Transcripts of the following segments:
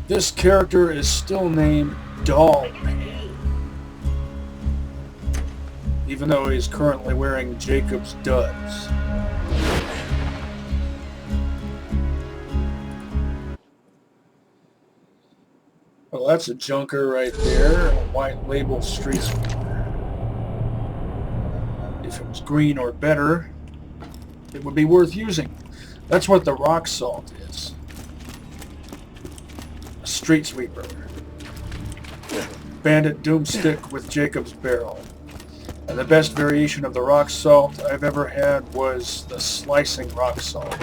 This character is still named Dog, even though he's currently wearing Jacob's duds. Well, that's a junker right there, a white label street sweeper. If it was green or better, it would be worth using. That's what the rock salt is. A street sweeper. Bandit Doomstick with Jacob's barrel. And the best variation of the rock salt I've ever had was the slicing rock salt.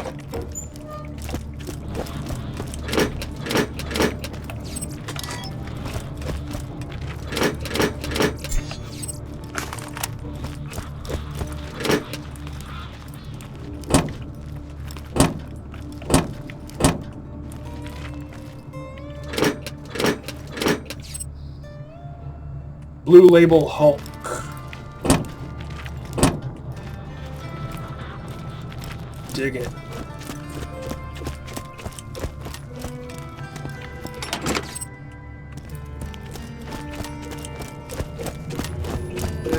Blue Label Hulk. Dig it.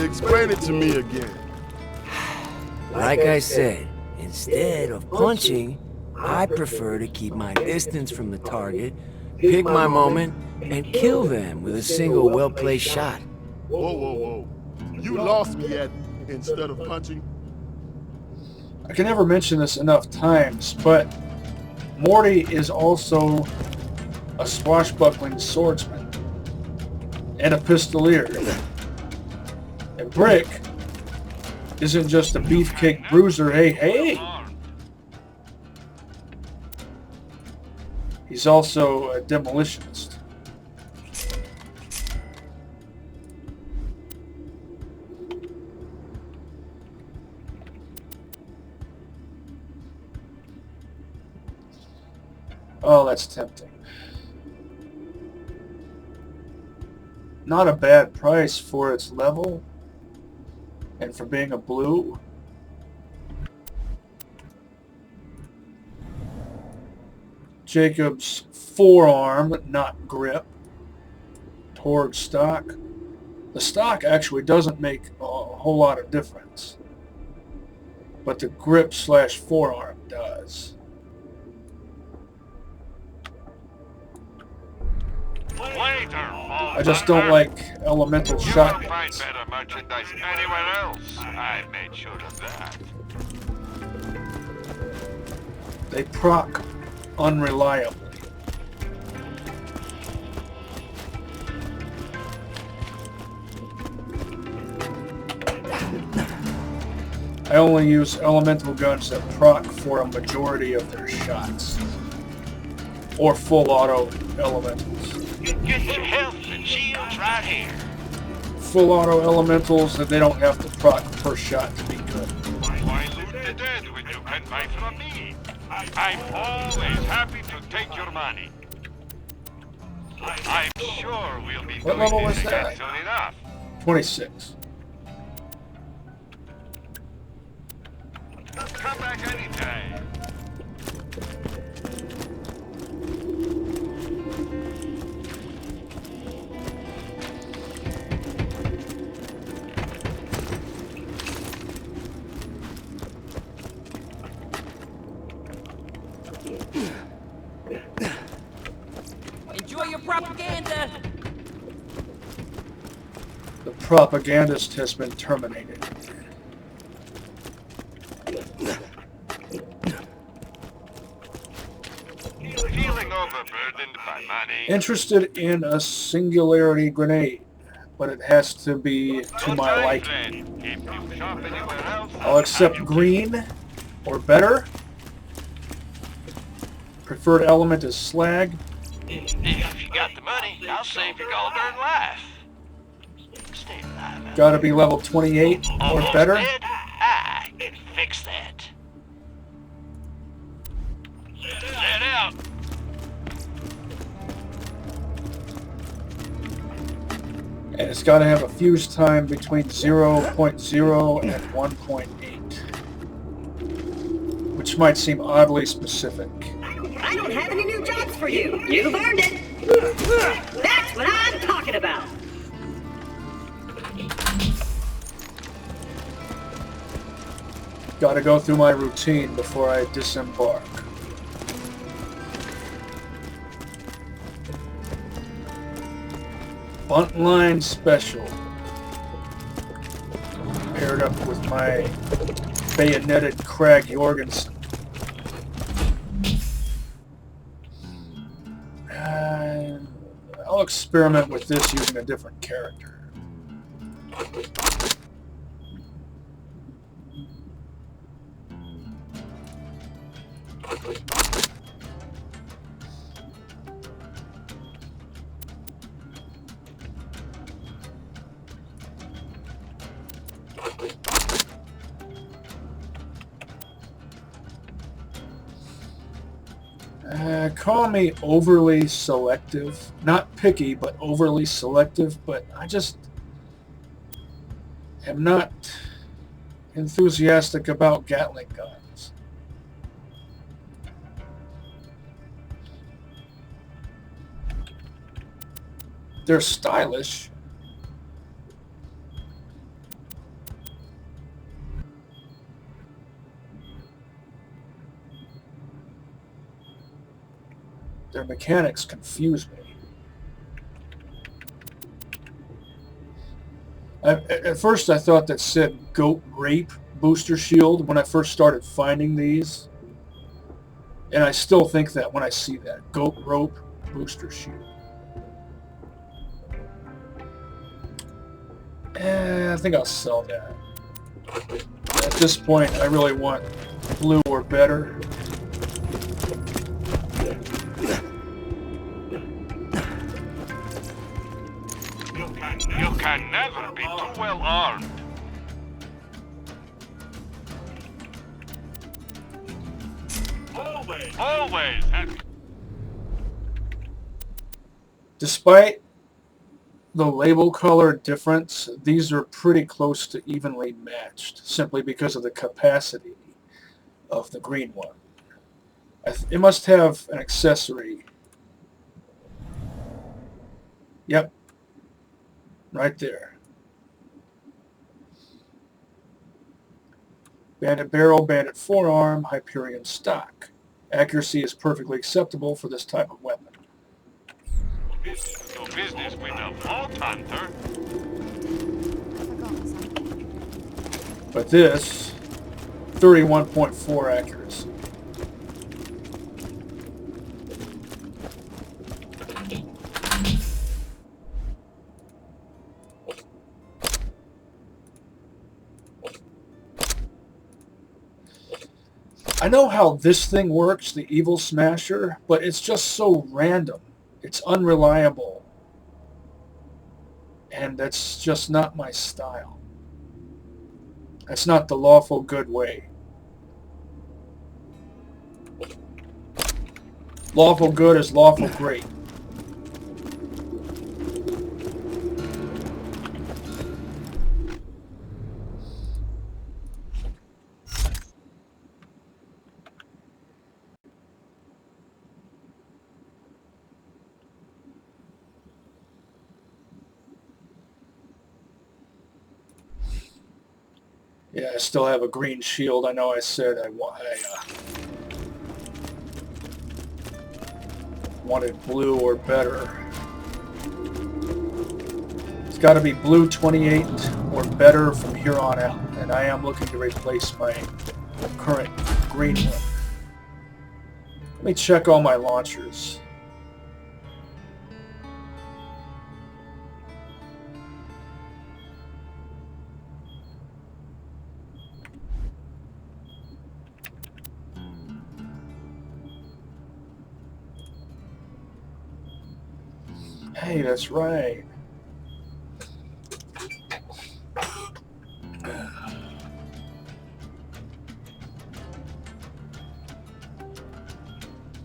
Explain it to me again. Like I said, instead of punching, I prefer to keep my distance from the target, pick my moment, and kill them with a single well-placed shot. Whoa, whoa, whoa. You lost me at instead of punching. I can never mention this enough times, but Morty is also a swashbuckling swordsman and a pistolier. And Brick isn't just a beefcake bruiser, hey. He's also a demolitionist. Oh, that's tempting. Not a bad price for its level and for being a blue. Jacob's forearm, not grip. Torg stock. The stock actually doesn't make a whole lot of difference, but the grip / forearm does. I just don't like elemental shotguns. Find better merchandise anywhere else. I made sure of that. They proc unreliably. I only use elemental guns that proc for a majority of their shots. Or full auto elementals. Get your health and shields right here. Full auto elementals that they don't have to proc per shot to be good. Why loot the dead when you can buy from me? I'm always happy to take your money. I'm sure we'll be What doing level this was again that? soon enough. 26. Come back anytime. Enjoy your propaganda. The propagandist has been terminated. Feeling overburdened by money. Interested in a singularity grenade, but it has to be to my liking. If you shop anywhere else, I'll accept green or better. Preferred element is slag. If you got the money, I'll save your gold-earned life. Stay alive. Gotta be level 28 or Almost better. dead? I can fix that. Let out. And it's gotta have a fuse time between 0.0 and 1.8. Which might seem oddly specific. I don't have any new jobs for you. You've earned it. That's what I'm talking about! Gotta go through my routine before I disembark. Buntline special. Paired up with my bayoneted Craig Jorgensen. I'll experiment with this using a different character. Call me overly selective. Not picky, but overly selective. But I just am not enthusiastic about Gatling guns. They're stylish. Their mechanics confuse me. At first I thought that said Goat Rape booster shield when I first started finding these. And I still think that when I see that. Goat Rope booster shield. I think I'll sell that. At this point I really want blue or better. You can never be too well armed. Always. Despite the label color difference, these are pretty close to evenly matched, simply because of the capacity of the green one. It must have an accessory. Yep. Right there. Bandit barrel, bandit forearm, Hyperion stock. Accuracy is perfectly acceptable for this type of weapon. Do business with a vault hunter. But this, 31.4 accuracy. I know how this thing works, the Evil Smasher, but it's just so random. It's unreliable. And that's just not my style. That's not the lawful good way. Lawful good is lawful great. Yeah, I still have a green shield. I know I said I wanted blue or better. It's got to be blue 28 or better from here on out. And I am looking to replace my current green one. Let me check all my launchers. Hey, that's right.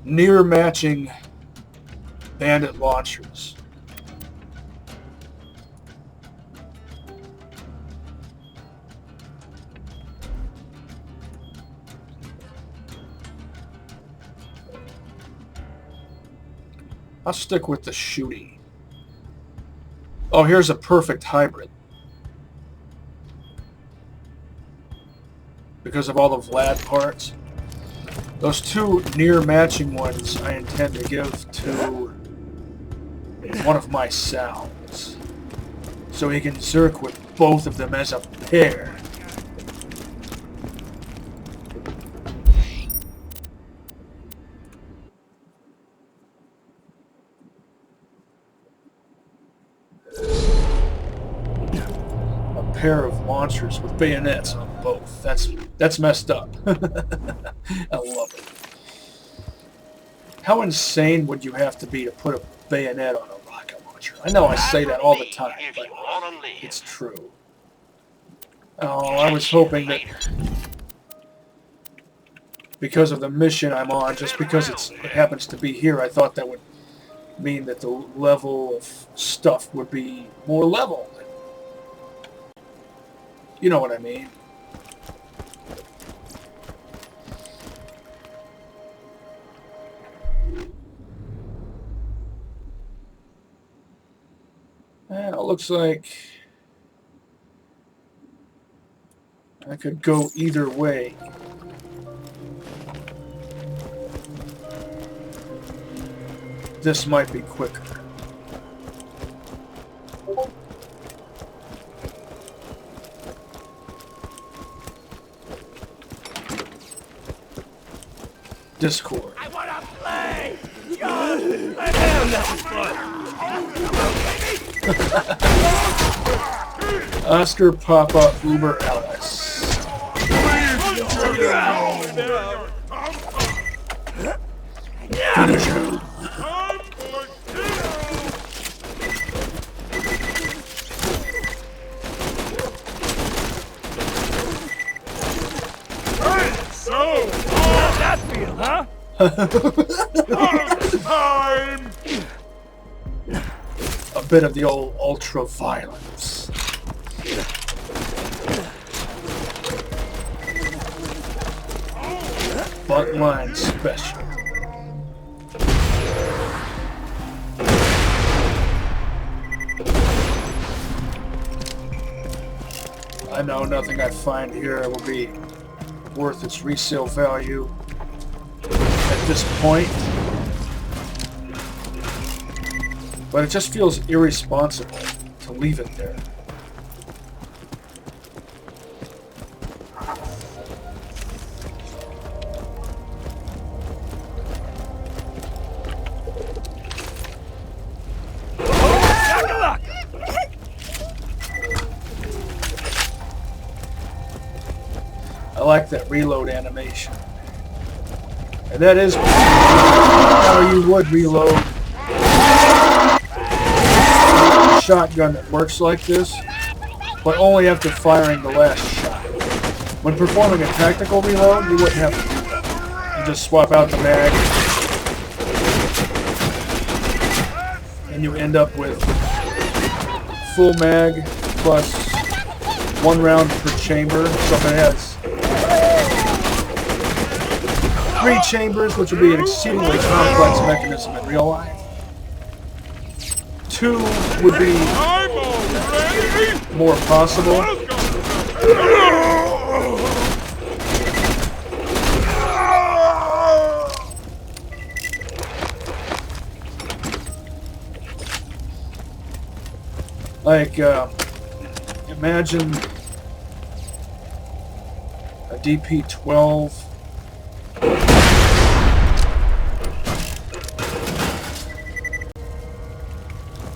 Near matching bandit launchers. I'll stick with the shooty. Oh, here's a perfect hybrid. Because of all the Vlad parts. Those two near matching ones I intend to give to one of my Sal's. So he can zerk with both of them as a pair. A pair of launchers with bayonets on both. That's messed up. I love it. How insane would you have to be to put a bayonet on a rocket launcher? I know I say that all the time, but it's true. Oh, I was hoping that because of the mission I'm on, just because it happens to be here, I thought that would mean that the level of stuff would be more level. You know what I mean. Well, it looks like I could go either way. This might be quicker. Discord. I wanna play! Yo! Damn, that was fun! Oscar Papa Uber Alice. Finish him. How's that feel, huh? Time! A bit of the old ultra violence. Buttline special. I know nothing I find here will be worth its resale value at this point, but it just feels irresponsible to leave it there. I like that reload animation. And that is how you would reload a shotgun that works like this, but only after firing the last shot. When performing a tactical reload, you wouldn't have to do that. You just swap out the mag, and you end up with full mag plus 1 round per chamber. So if it has 3 chambers, which would be an exceedingly complex mechanism in real life. 2 would be more possible. Like, imagine a DP-12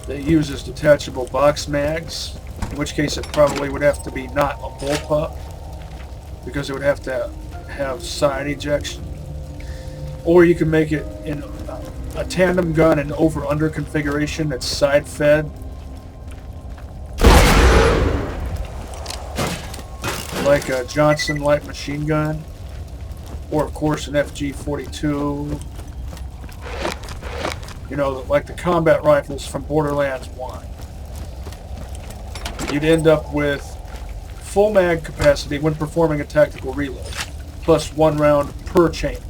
that uses detachable box mags, in which case it probably would have to be not a bullpup, because it would have to have side ejection. Or you can make it in a tandem gun and over-under configuration that's side-fed. Like a Judson light machine gun, or of course an FG-42. You know, like the combat rifles from Borderlands 1. You'd end up with full mag capacity when performing a tactical reload, plus 1 round per chamber.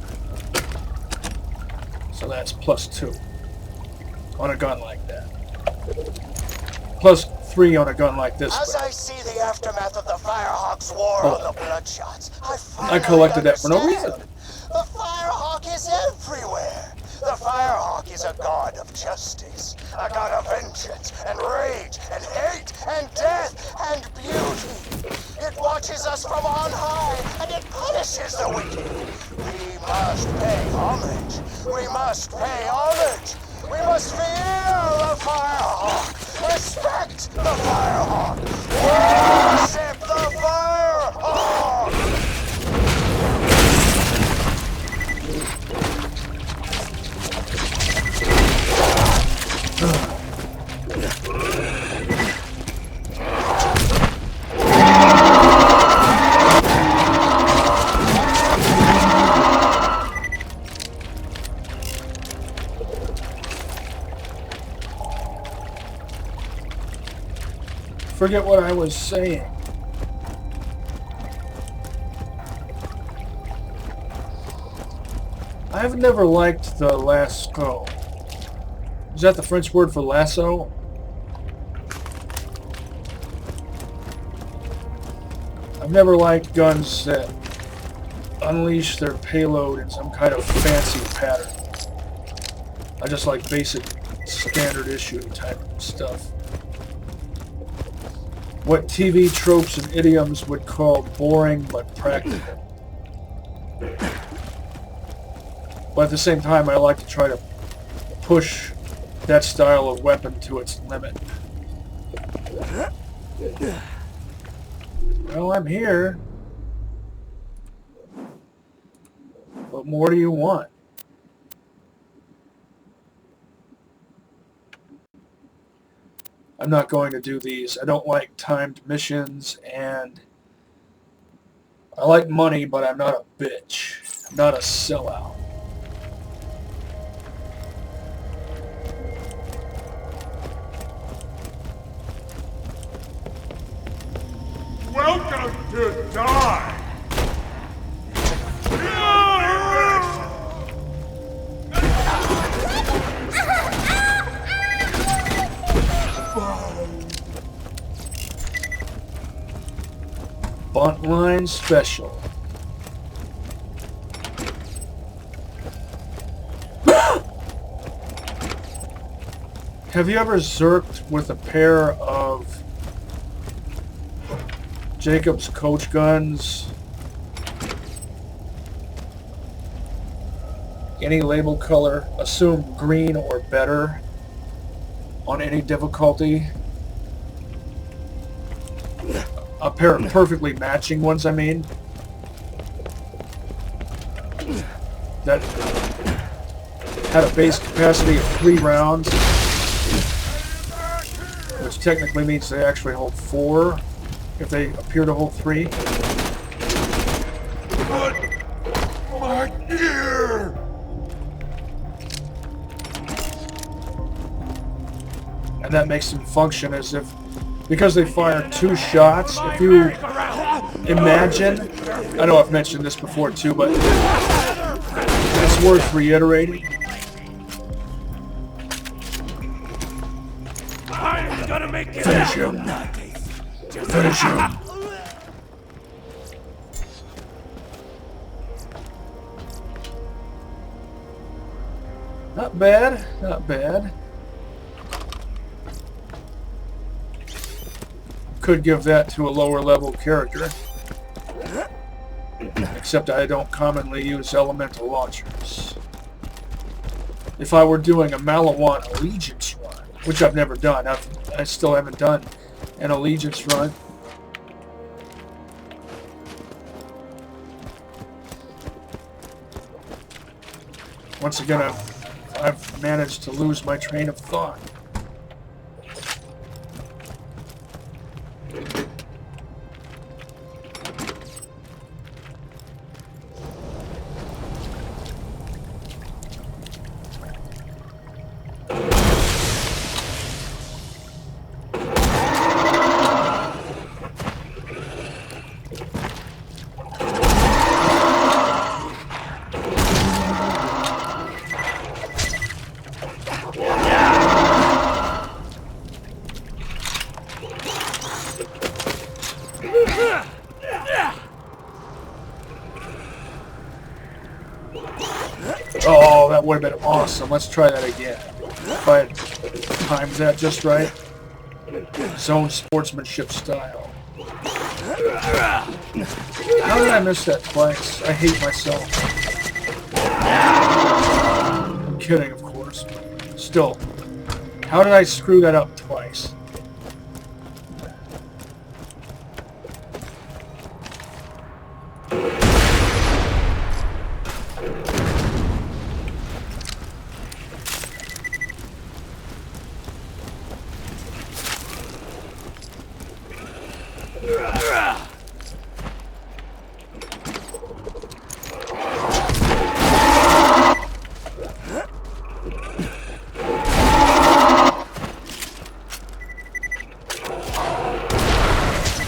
So that's plus 2. on a gun like that. Plus 3 on a gun like this. As I see the aftermath of the Firehawk's war on the Bloodshots, I collected that for no reason. The Firehawk is everywhere. The Firehawk is a god of justice, a god of vengeance, and rage, and hate, and death, and beauty. It watches us from on high, and it punishes the wicked. We must pay homage. We must pay homage. We must fear the Firehawk. Respect the Firehawk. Worship the Firehawk. Forget what I was saying. I've never liked the lasso. Is that the French word for lasso? I've never liked guns that unleash their payload in some kind of fancy pattern. I just like basic standard issue type stuff. What TV tropes and idioms would call boring but practical. But at the same time, I like to try to push that style of weapon to its limit. Well, I'm here. What more do you want? I'm not going to do these. I don't like timed missions, and I like money, but I'm not a bitch. I'm not a sellout. Welcome to die! Buntline Special. Have you ever zerked with a pair of Jacob's coach guns? Any label color, assume green or better on any difficulty. A pair of perfectly matching ones, I mean. That had a base capacity of 3 rounds, which technically means they actually hold 4 if they appear to hold 3. My gear! And that makes them function as if, because they fire 2 shots, if you imagine, I know I've mentioned this before too, but it's worth reiterating. I'm gonna make you Finish him. Finish him. Not bad, not bad. Could give that to a lower level character. Except I don't commonly use elemental launchers. If I were doing a Malawan Allegiance run, which I've never done, I still haven't done an Allegiance run. Once again, I've managed to lose my train of thought. would have been awesome. Let's try that again. If I had timed that just right. Zone sportsmanship style. How did I miss that twice? I hate myself. I'm kidding, of course, but still. How did I screw that up twice?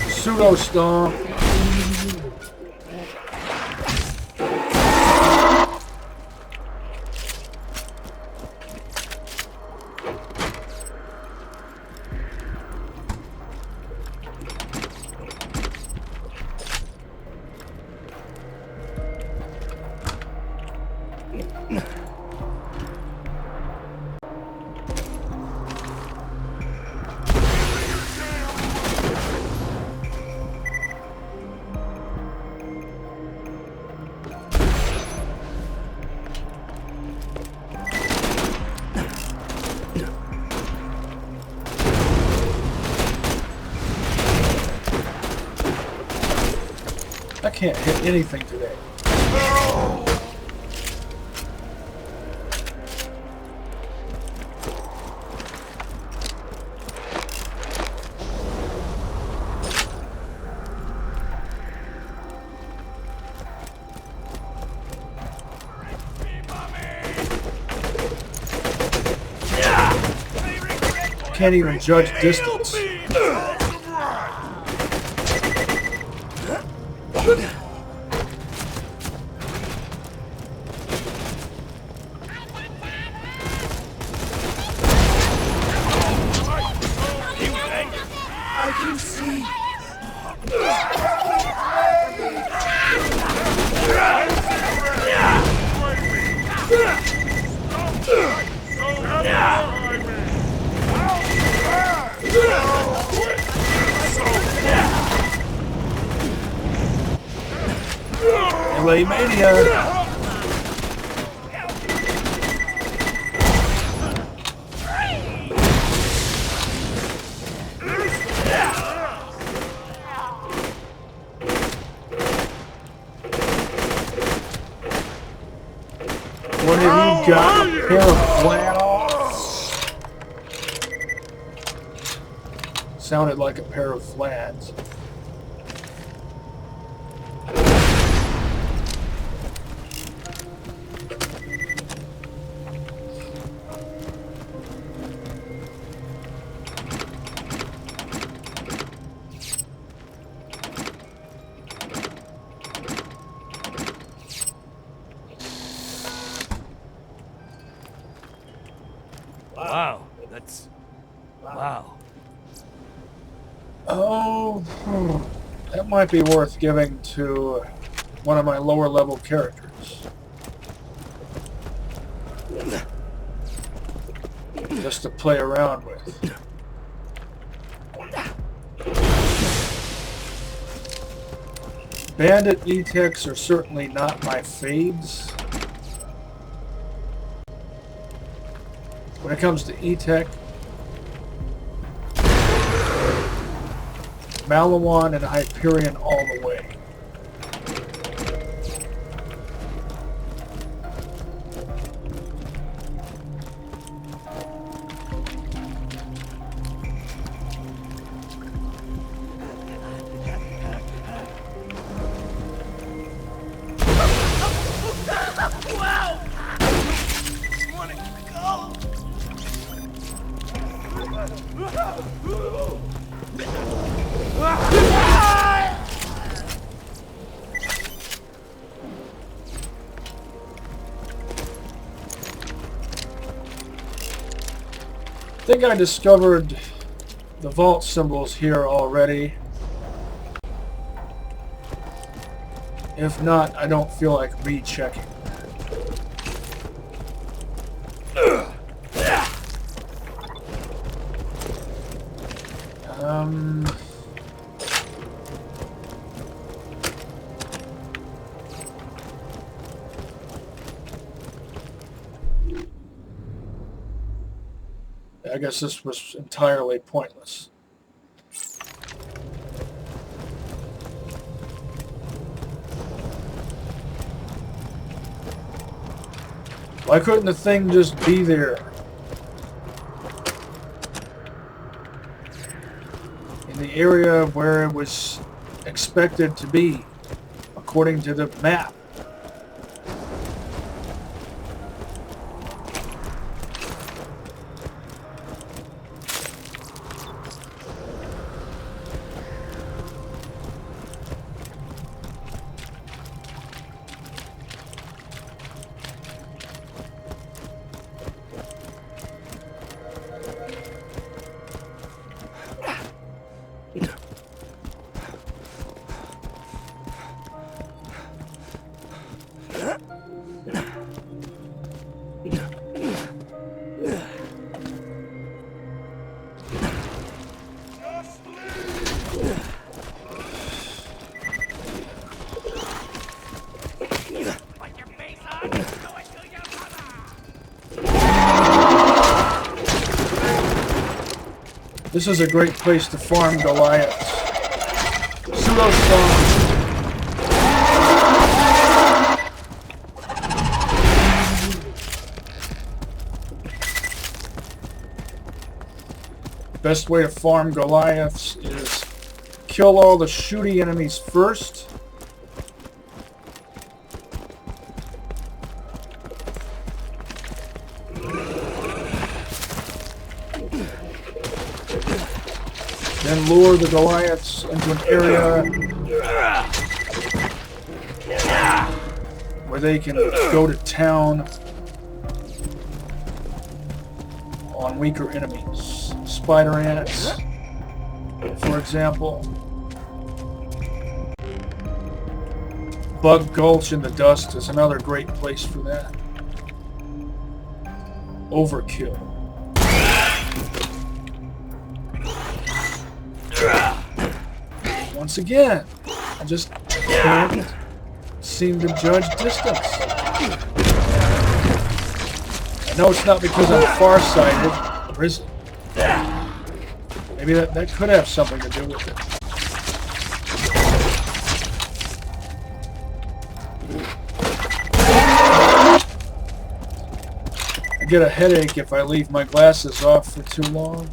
Pseudo stomp. I can't hit anything today. Can't even judge distance. LA Mania. What have you got? A pair of flannels? Sounded like a pair of flats. Wow, that's... wow. Oh, that might be worth giving to one of my lower level characters. Just to play around with. Bandit E-Techs are certainly not my faves. When it comes to E-Tech, Malawan and Hyperion all the way. I think I discovered the vault symbols here already. If not, I don't feel like rechecking. I guess this was entirely pointless. Why couldn't the thing just be there? In the area where it was expected to be, according to the map. This is a great place to farm Goliaths. Pseudo-storm. Best way to farm Goliaths is kill all the shooty enemies first. Then lure the Goliaths into an area where they can go to town on weaker enemies. Spider ants, for example. Bug Gulch in the dust is another great place for that. Overkill. Once again, I just can't seem to judge distance. I know it's not because I'm farsighted, or is it? Maybe that could have something to do with it. I get a headache if I leave my glasses off for too long.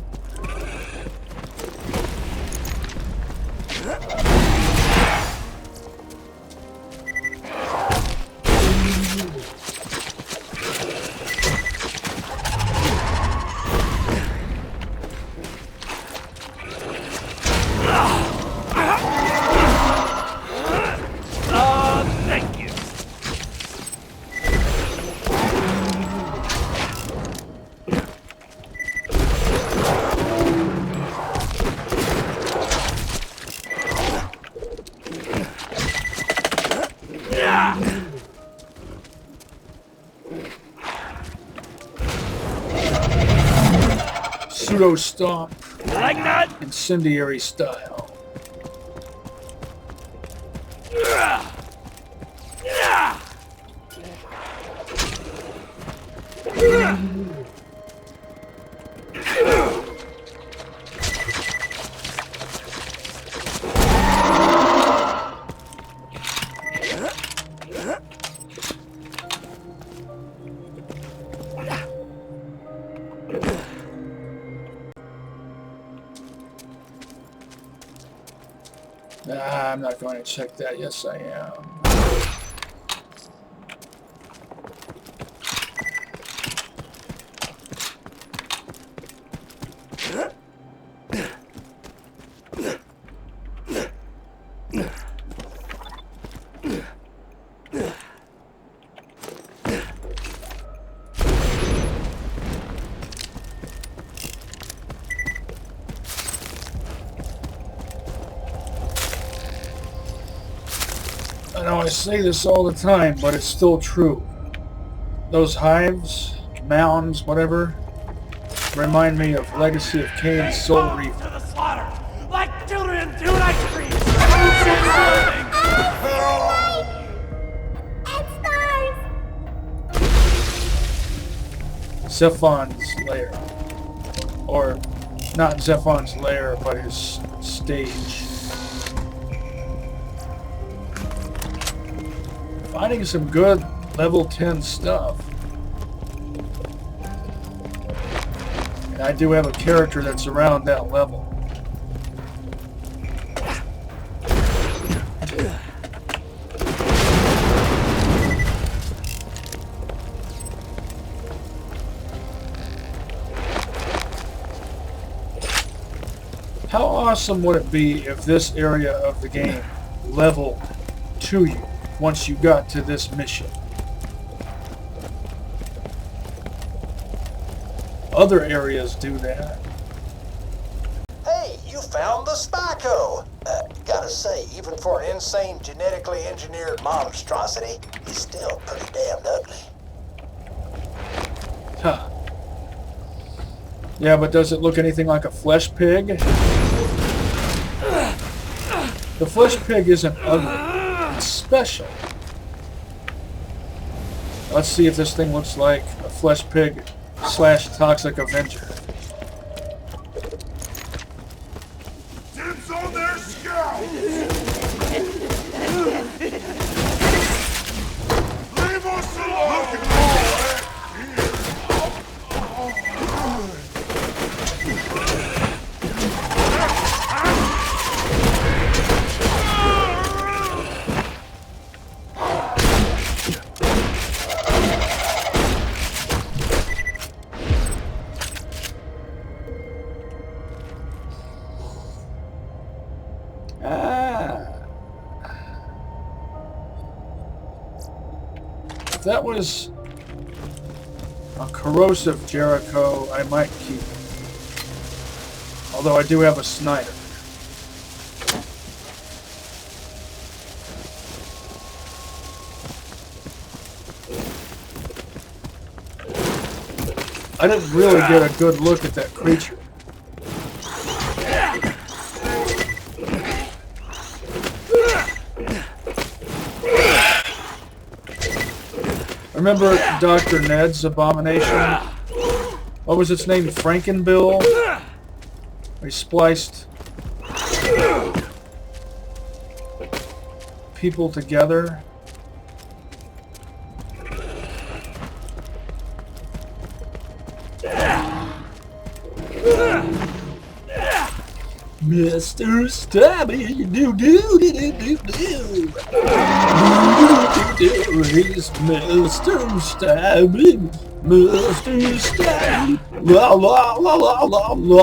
Pseudo stomp, Like that? incendiary style. Nah, I'm not going to check that. Yes, I am. I know I say this all the time, but it's still true. Those hives, mounds, whatever, remind me of Legacy of Kain's Soul Reaver. To the slaughter! Zephon's lair. Or, not Zephon's lair, but his stage. Finding some good level 10 stuff. And I do have a character that's around that level. How awesome would it be if this area of the game leveled to you once you got to this mission? Other areas do that. Hey, you found the Spyco! Gotta say, even for an insane genetically engineered monstrosity, he's still pretty damn ugly. Huh. Yeah, but does it look anything like a flesh pig? The flesh pig isn't ugly. It's special. Let's see if this thing looks like a flesh pig / Toxic Avenger. Dibs on their scalp! Leave us alone! If that was a corrosive Jericho, I might keep it. Although I do have a Snyder. I didn't really get a good look at that creature. Remember Dr. Ned's abomination? What was its name? Frankenbill? He spliced people together. Mr. Stabby, do. He's Mr. Stabby, Mr. Stabby, la la la la la la,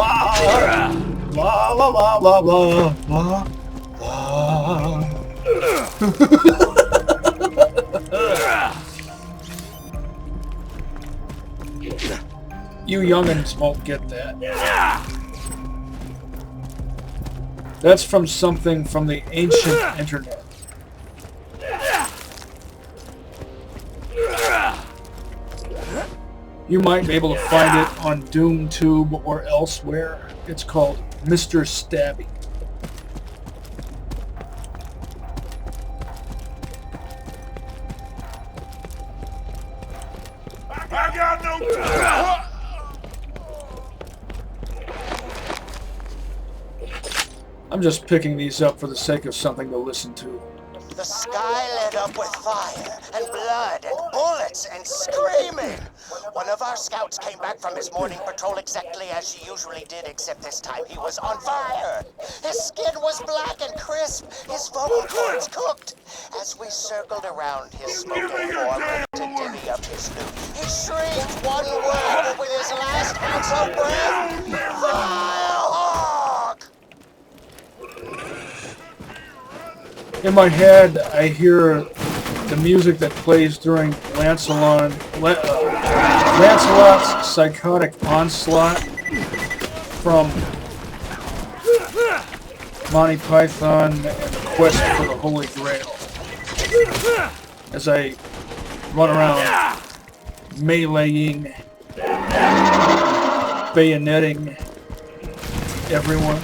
la la la la la la la. You youngins won't get that. That's from something from the ancient internet. You might be able to find it on DoomTube or elsewhere. It's called Mr. Stabby. I got no... I'm just picking these up for the sake of something to listen to. The sky lit up with fire and blood and bullets and screaming. One of our scouts came back from his morning patrol exactly as he usually did, except this time he was on fire. His skin was black and crisp, his vocal cords cooked. As we circled around his smoking form to divvy up his loot, he shrieked one word with his last ounce of breath. Firehawk! In my head, I hear the music that plays during Lancelot's psychotic onslaught from Monty Python and the Quest for the Holy Grail. As I run around meleeing, bayoneting everyone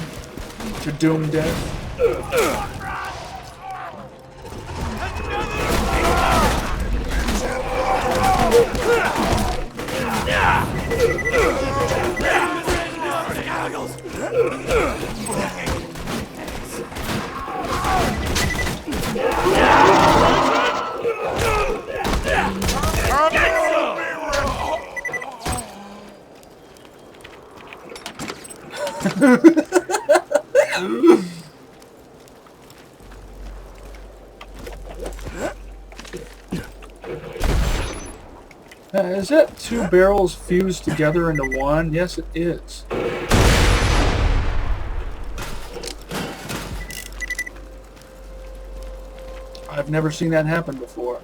to doom death. Is that two barrels fused together into one? Yes, it is. I've never seen that happen before.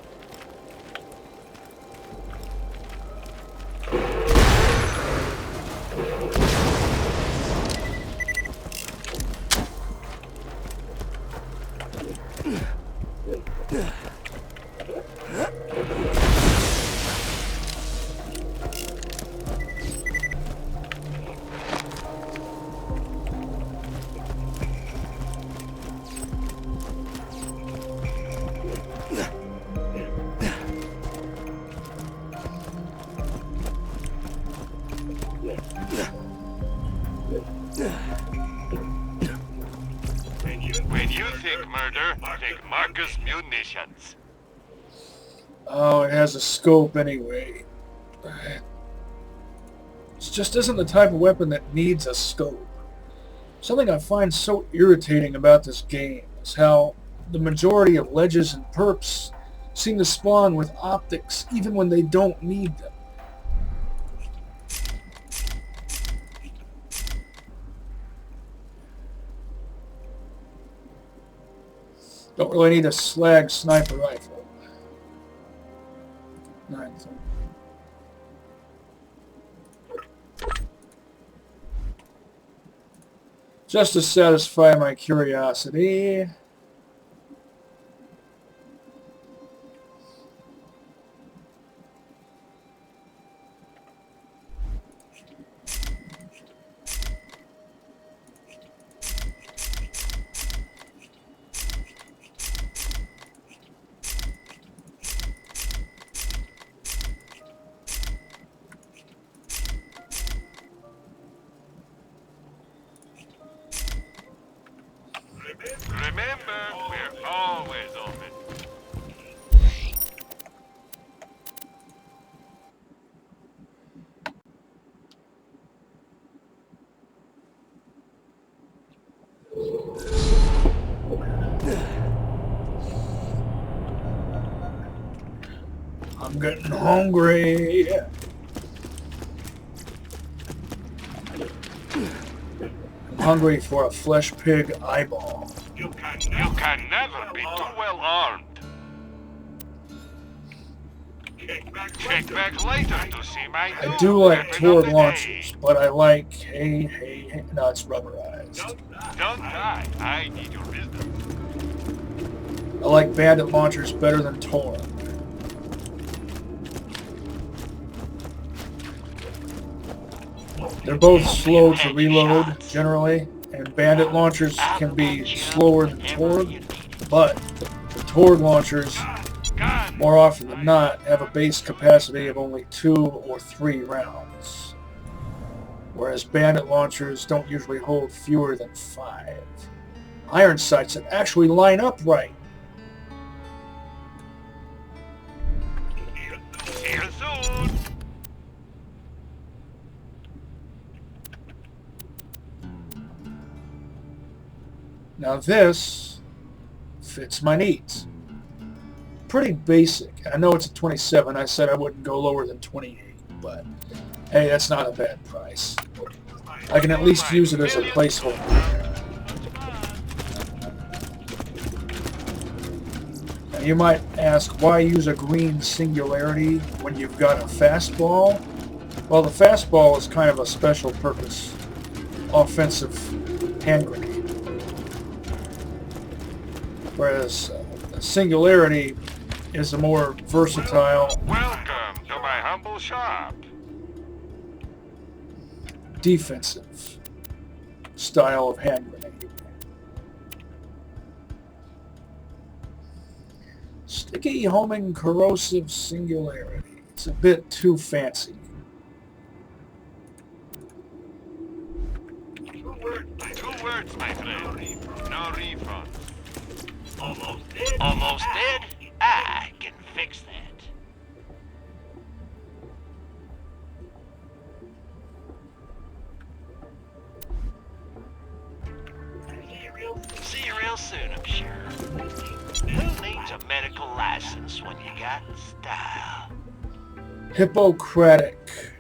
When you think murder, think Marcus munitions. Oh, it has a scope anyway. It just isn't the type of weapon that needs a scope. Something I find so irritating about this game is how the majority of ledges and perps seem to spawn with optics even when they don't need them. Don't really need a slag sniper rifle. Nice. Just to satisfy my curiosity. Remember, we're always open. I'm getting hungry. I'm hungry for a flesh pig eyeball. You can never be too well armed. Check back later to see my I new do like weapon of Torg the launchers, day. but I like hey, no, it's rubberized. Don't die. I need your wisdom. I like bandit launchers better than Torg. They're both slow to reload, generally, and bandit launchers can be slower than Torg, but the Torg launchers, more often than not, have a base capacity of only 2 or 3 rounds, whereas bandit launchers don't usually hold fewer than 5. Iron sights that actually line up right. See you soon. Now this fits my needs. Pretty basic. I know it's a 27. I said I wouldn't go lower than 28, but hey, that's not a bad price. I can at least use it as a placeholder. Now you might ask, why use a green singularity when you've got a fastball? Well, the fastball is kind of a special purpose offensive hand grenade. Whereas Singularity is a more versatile Welcome to my humble shop. defensive style of hand grenade. Sticky homing corrosive singularities. It's a bit too fancy. Two words, my friend. No refund. Almost dead? Almost dead? I can fix that. See you real soon, I'm sure. Who needs a medical license when you got style? Hippocratic.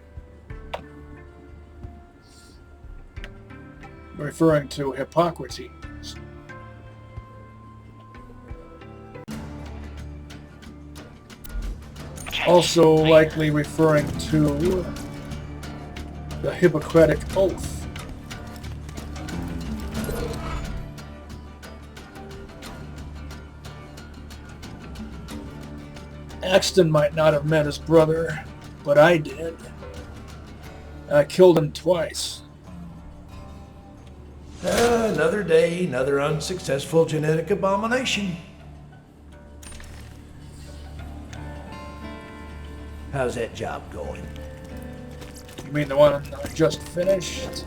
Referring to Hippocrates. Also likely referring to the Hippocratic Oath. Axton might not have met his brother, but I did. I killed him twice. Another day, another unsuccessful genetic abomination. How's that job going? You mean the one I just finished?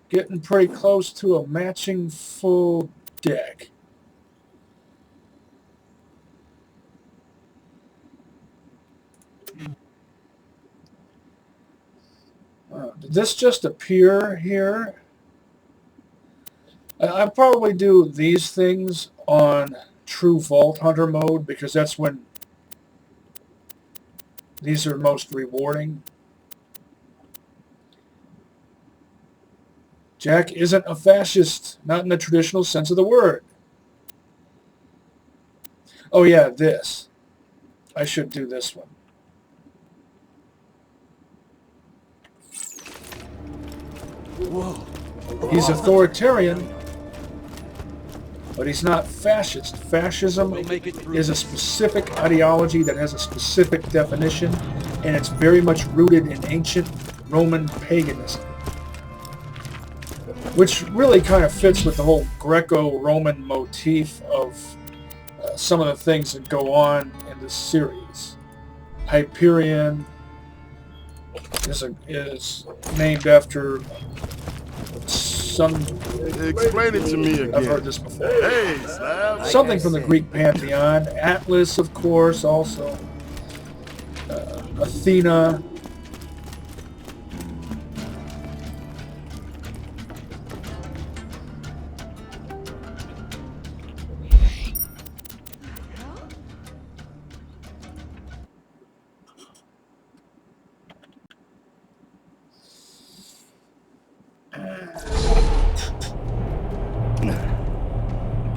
Getting pretty close to a matching full deck. Did this just appear here? I probably do these things on true Vault Hunter mode because that's when these are most rewarding. Jack isn't a fascist, not in the traditional sense of the word. Oh yeah, this. I should do this one. Whoa. He's authoritarian, but he's not fascist. Fascism is a specific ideology that has a specific definition, and it's very much rooted in ancient Roman paganism. Which really kind of fits with the whole Greco-Roman motif of some of the things that go on in this series. Hyperion is named after some... Explain it to me again. I've heard this before. Hey, Slab. Something from the Greek pantheon. Atlas, of course, also. Athena.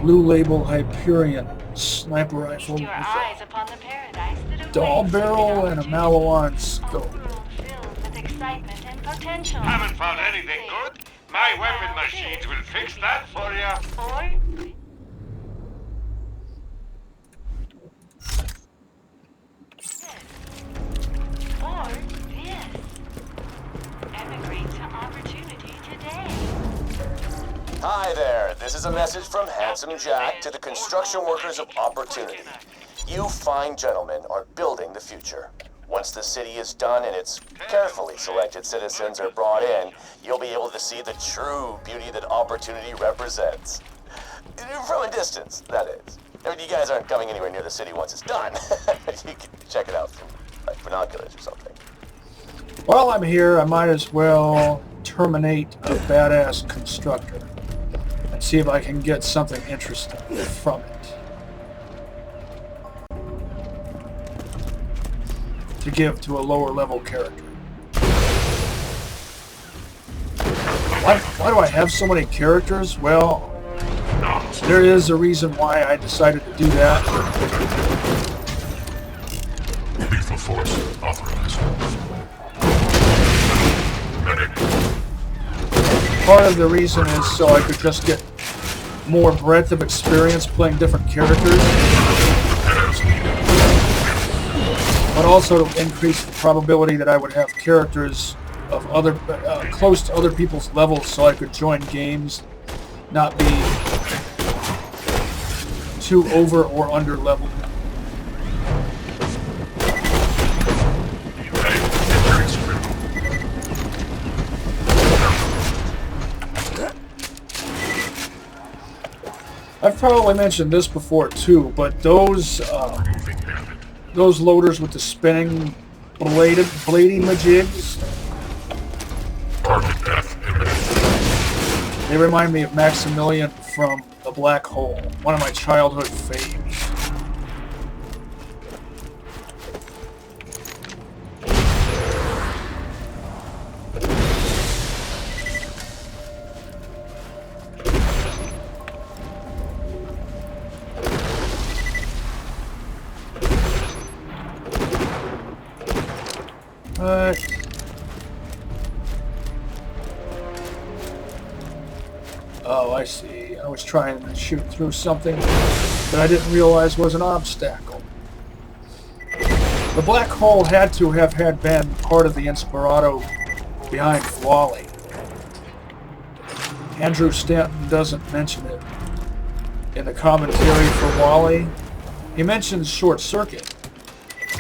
Blue label Hyperion sniper rifle with a dull barrel and a Malawan scope. Haven't found anything good? My weapon machines will fix that for you. Or this. Emigrate to opportunity today. Hi there, this is a message from Handsome Jack to the construction workers of Opportunity. You fine gentlemen are building the future. Once the city is done and its carefully selected citizens are brought in, you'll be able to see the true beauty that Opportunity represents. From a distance, that is. I mean, you guys aren't coming anywhere near the city once it's done. You can check it out from like binoculars or something. While I'm here, I might as well terminate a badass constructor and see if I can get something interesting from it. To give to a lower level character. Why do I have so many characters? Well, there is a reason why I decided to do that. Lethal force authorized. Medic. part of the reason is so I could just get more breadth of experience playing different characters, but also to increase the probability that I would have characters of other close to other people's levels, so I could join games, not be too over or under leveled. I've probably mentioned this before too, but those loaders with the spinning bladey majigs, they remind me of Maximilian from The Black Hole, one of my childhood faves. Oh, I see. I was trying to shoot through something that I didn't realize was an obstacle. The black hole had to have been part of the Inspirato behind Wally. Andrew Stanton doesn't mention it in the commentary for Wally. He mentions Short Circuit,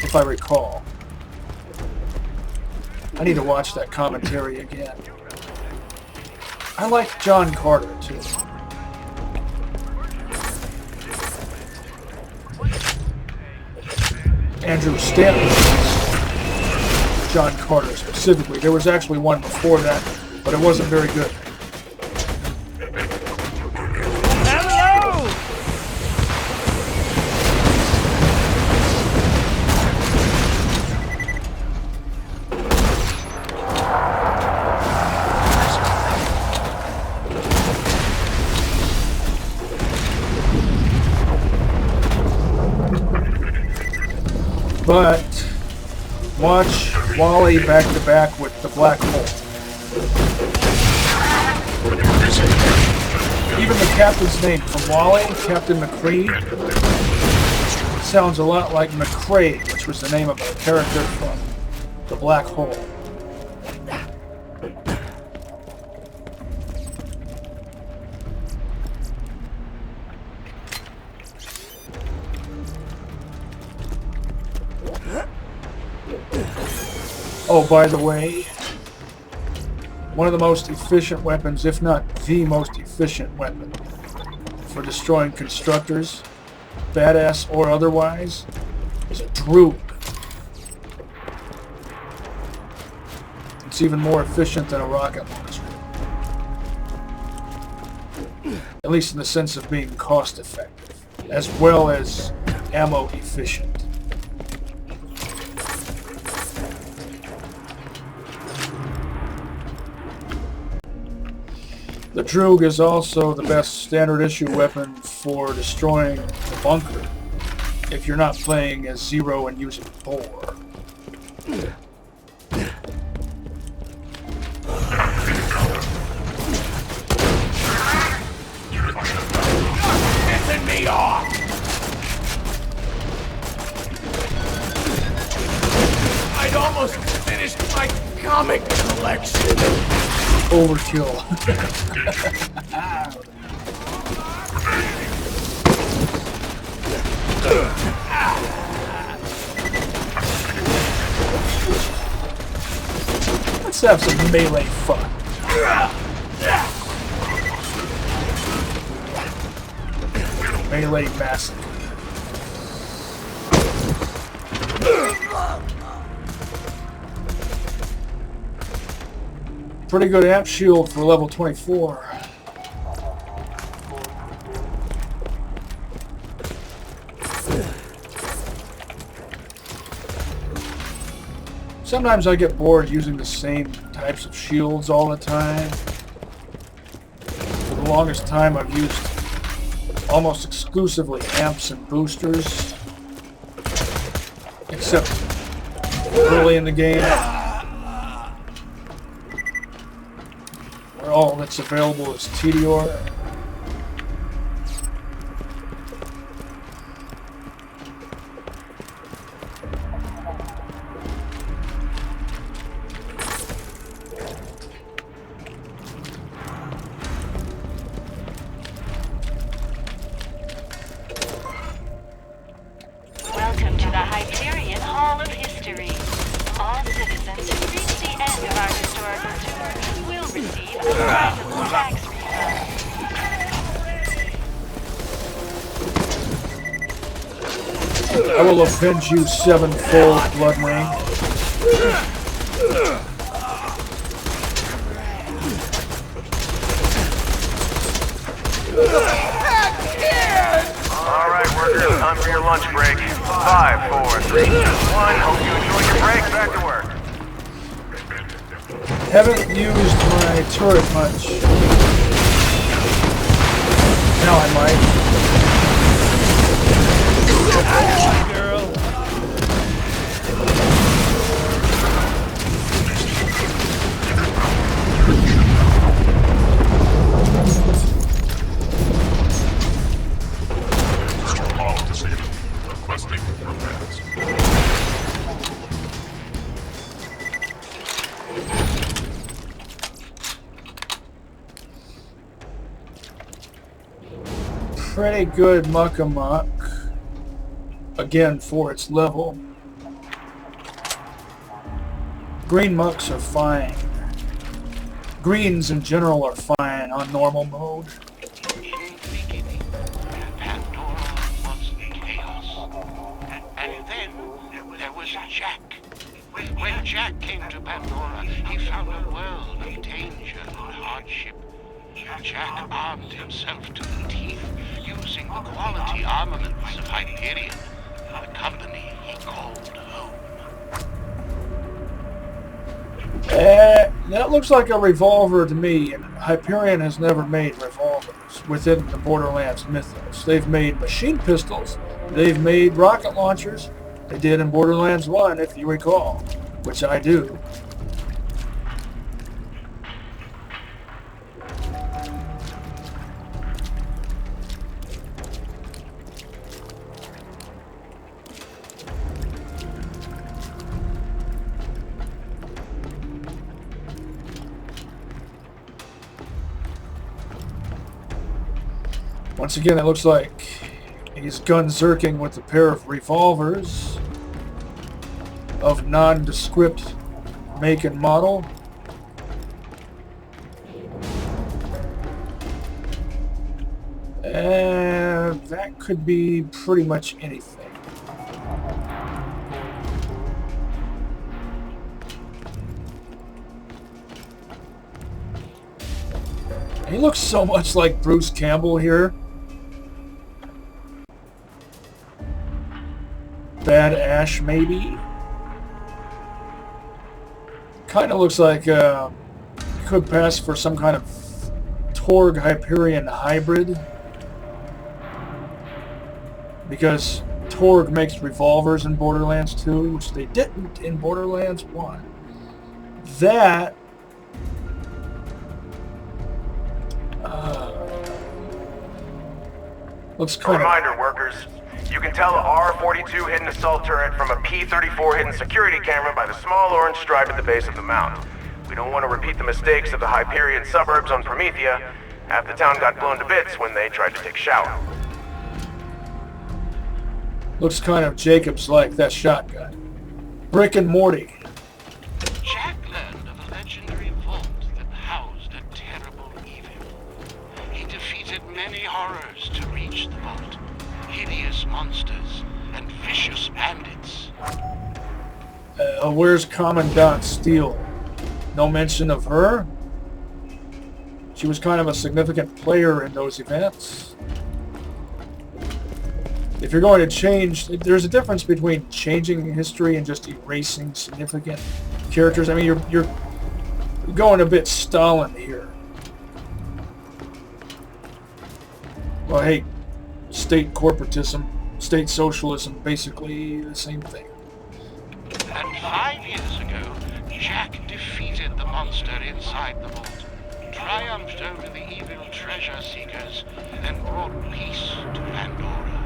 if I recall. I need to watch that commentary again. I like John Carter, too. Andrew Stanton, John Carter specifically. There was actually one before that, but it wasn't very good. But watch Wally back to back with the black hole. Even the captain's name from Wally, Captain McCree, sounds a lot like McCrae, which was the name of a character from the black hole. Oh, by the way, one of the most efficient weapons, if not the most efficient weapon for destroying constructors, badass or otherwise, is a droog. It's even more efficient than a rocket launcher. At least in the sense of being cost effective, as well as ammo efficient. The Droog is also the best standard issue weapon for destroying the bunker if you're not playing as Zero and using Boar. Pissing me off! I'd almost finished my comic collection. Overkill. Let's have some melee fun. Melee massacre. Pretty good amp shield for level 24. Sometimes I get bored using the same types of shields all the time. For the longest time I've used almost exclusively amps and boosters. Except early in the game, where all that's available is TDR. Welcome to the Hyperion Hall of History. All citizens who reach the end of our historical tour will receive a sizable tax refund. I will avenge you sevenfold, Blood Rain. Alright, workers, time for your lunch break. 5, 4, 3, 2, 1. Hope you enjoy your break. Back to work. Haven't used my turret much. Now I might. Girl. Pretty good muck-a-muck. Again, for its level. Green mucks are fine. Greens in general are fine on normal mode. In the beginning, Pandora was chaos. And then there was Jack. When Jack came to Pandora, he found a world of danger and hardship. Jack armed himself to the teeth, using the quality armaments of Hyperion, the company he called home. That looks like a revolver to me, and Hyperion has never made revolvers within the Borderlands mythos. They've made machine pistols, they've made rocket launchers, they did in Borderlands 1, if you recall, which I do. Once again, it looks like he's gun-zerking with a pair of revolvers of nondescript make and model. That could be pretty much anything. He looks so much like Bruce Campbell here. Bad Ash, maybe? Kind of looks like could pass for some kind of Torg Hyperion hybrid. Because Torg makes revolvers in Borderlands 2, which they didn't in Borderlands 1. That... looks kind of... Reminder, workers. You can tell a R-42 hidden assault turret from a P-34 hidden security camera by the small orange stripe at the base of the mount. We don't want to repeat the mistakes of the Hyperion suburbs on Promethea. Half the town got blown to bits when they tried to take a shower. Looks kind of Jacobs-like, that shotgun. Brick and Morty. Jack learned of a legendary vault that housed a terrible evil. He defeated many horrors to reach the vault. Hideous monsters and vicious bandits. Where's Commandant Steele? No mention of her? She was kind of a significant player in those events. If you're going to change, there's a difference between changing history and just erasing significant characters. I mean, you're going a bit Stalin here. Well, hey, state corporatism, state socialism, basically the same thing. And 5 years ago, Jack defeated the monster inside the vault. triumphed over the evil treasure seekers and brought peace to Pandora.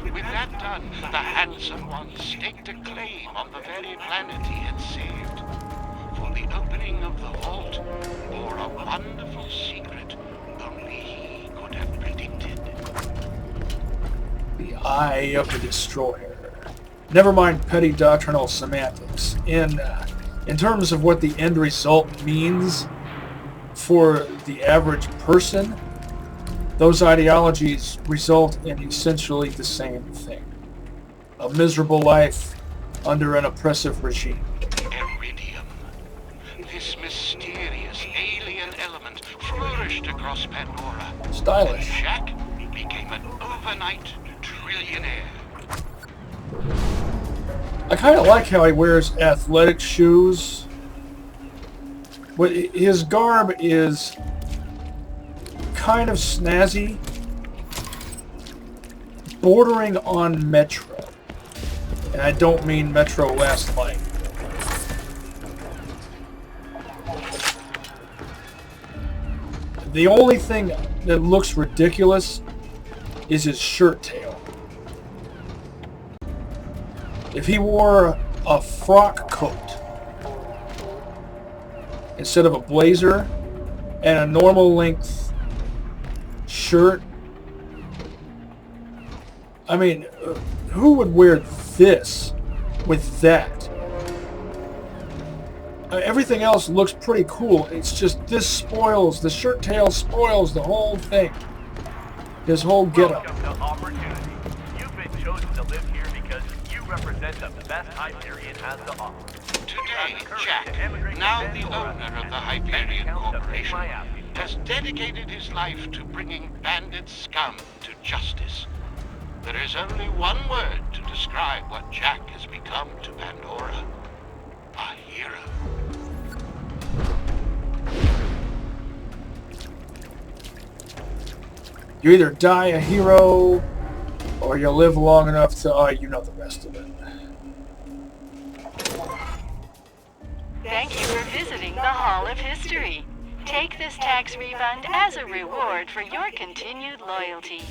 With that done, the handsome one staked a claim on the very planet he had saved. For the opening of the vault bore a wonderful secret only he could have predicted. The Eye of the Destroyer. Never mind petty doctrinal semantics. In terms of what the end result means for the average person, those ideologies result in essentially the same thing. A miserable life under an oppressive regime. Iridium. This mysterious alien element flourished across Pandora. Stylish. And Jack became an overnight trillionaire. I kind of like how he wears athletic shoes. But his garb is kind of snazzy, bordering on Metro. And I don't mean Metro Last Light. The only thing that looks ridiculous is his shirt tail. If he wore a frock coat instead of a blazer and a normal length shirt, I mean, who would wear this with that? Everything else looks pretty cool. It's just this spoils, the shirt tail spoils the whole thing. His whole getup. Welcome to Opportunity. You've been chosen to live here because you represent the best Hyperion has to offer. Today, Jack, now the owner of the Hyperion Corporation, has dedicated his life to bringing bandit scum to justice. There is only one word to describe what Jack has become to Pandora. A hero. You either die a hero, or you live long enough to, you know the rest of it. Thank you for visiting the Hall of History. Take this tax refund as a reward for your continued loyalty.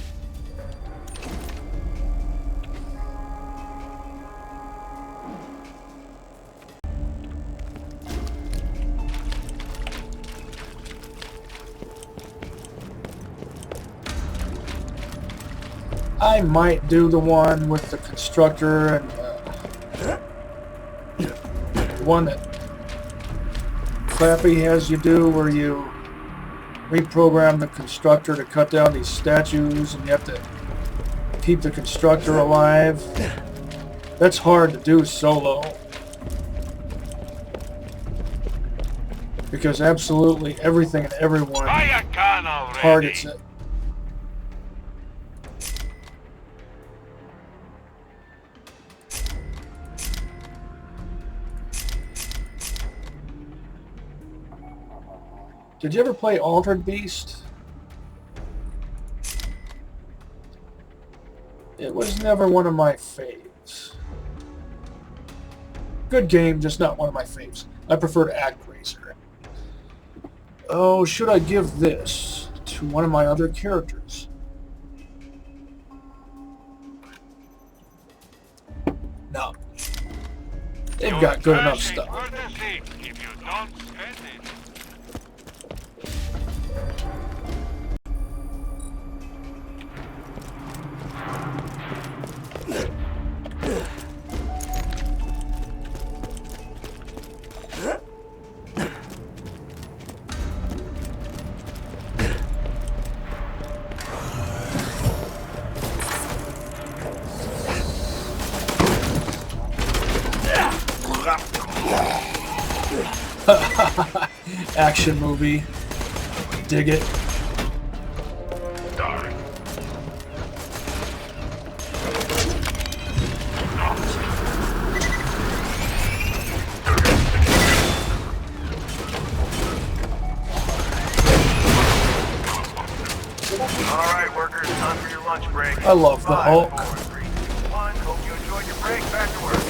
I might do the one with the constructor and the one that Clappy has you do, where you reprogram the constructor to cut down these statues and you have to keep the constructor alive. That's hard to do solo, because absolutely everything and everyone targets it. Did you ever play Altered Beast? It was never one of my faves. Good game, just not one of my faves. I preferred ActRaiser. Oh, should I give this to one of my other characters? No. They've got good enough stuff. Action movie. Dig it. Alright, workers, time for your lunch break. I love the Hulk. 5, 4, 3, 2, 1. Hope you enjoyed your break. Back to work.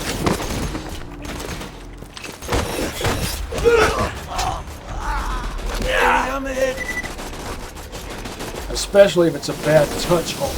I'm hit. Especially if it's a bad touch hole.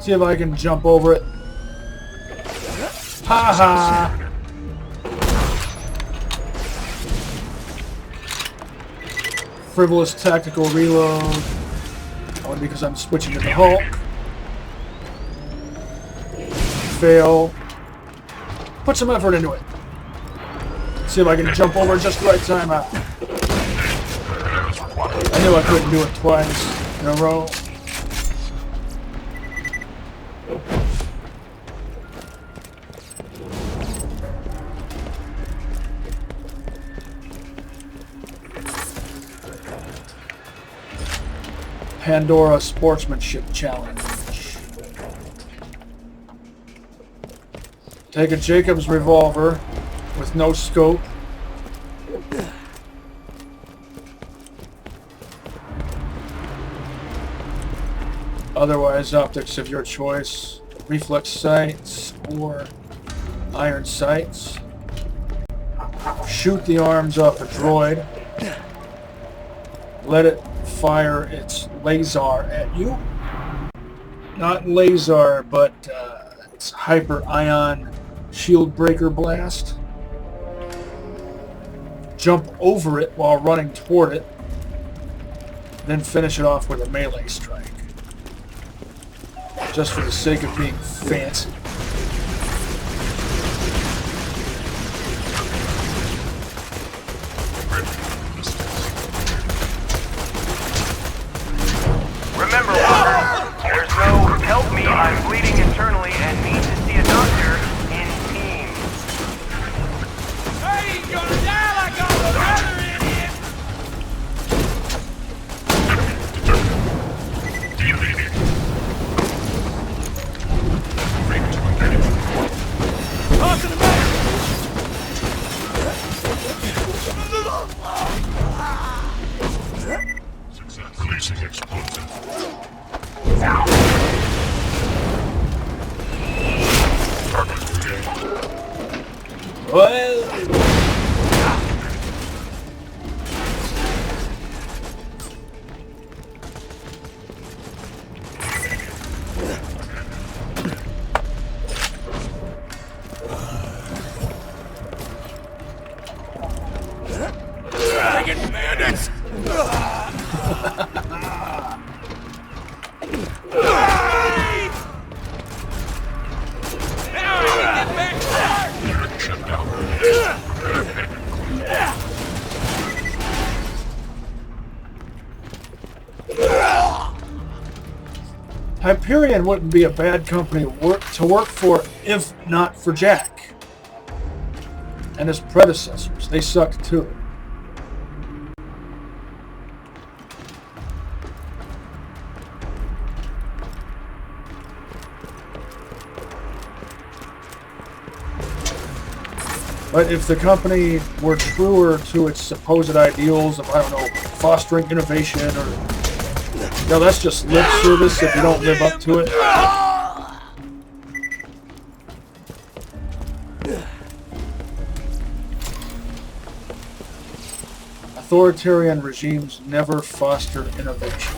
See if I can jump over it. Ha ha! Frivolous tactical reload. Only because I'm switching to the Hulk. Fail. Put some effort into it. See if I can jump over just the right time out. I knew I couldn't do it twice in a row. Pandora Sportsmanship Challenge. Take a Jacobs revolver with no scope. Otherwise, optics of your choice. Reflex sights or iron sights. Shoot the arms off a droid. Let it fire its laser at you. Not laser, but it's hyper ion shield breaker blast. Jump over it while running toward it. Then finish it off with a melee strike. Just for the sake of being fancy. Remember, Walker, there's no help me, I'm bleeding internally and need to see a doctor in teams. I ain't gonna die like all those other idiots! Tossing him back! Releasing explosive. Well. Friggin' bandits! Hyperion wouldn't be a bad company to work for if not for Jack. And his predecessors. They sucked too. But if the company were truer to its supposed ideals of, I don't know, fostering innovation or... No, that's just lip service if you don't live up to it. Authoritarian regimes never foster innovation.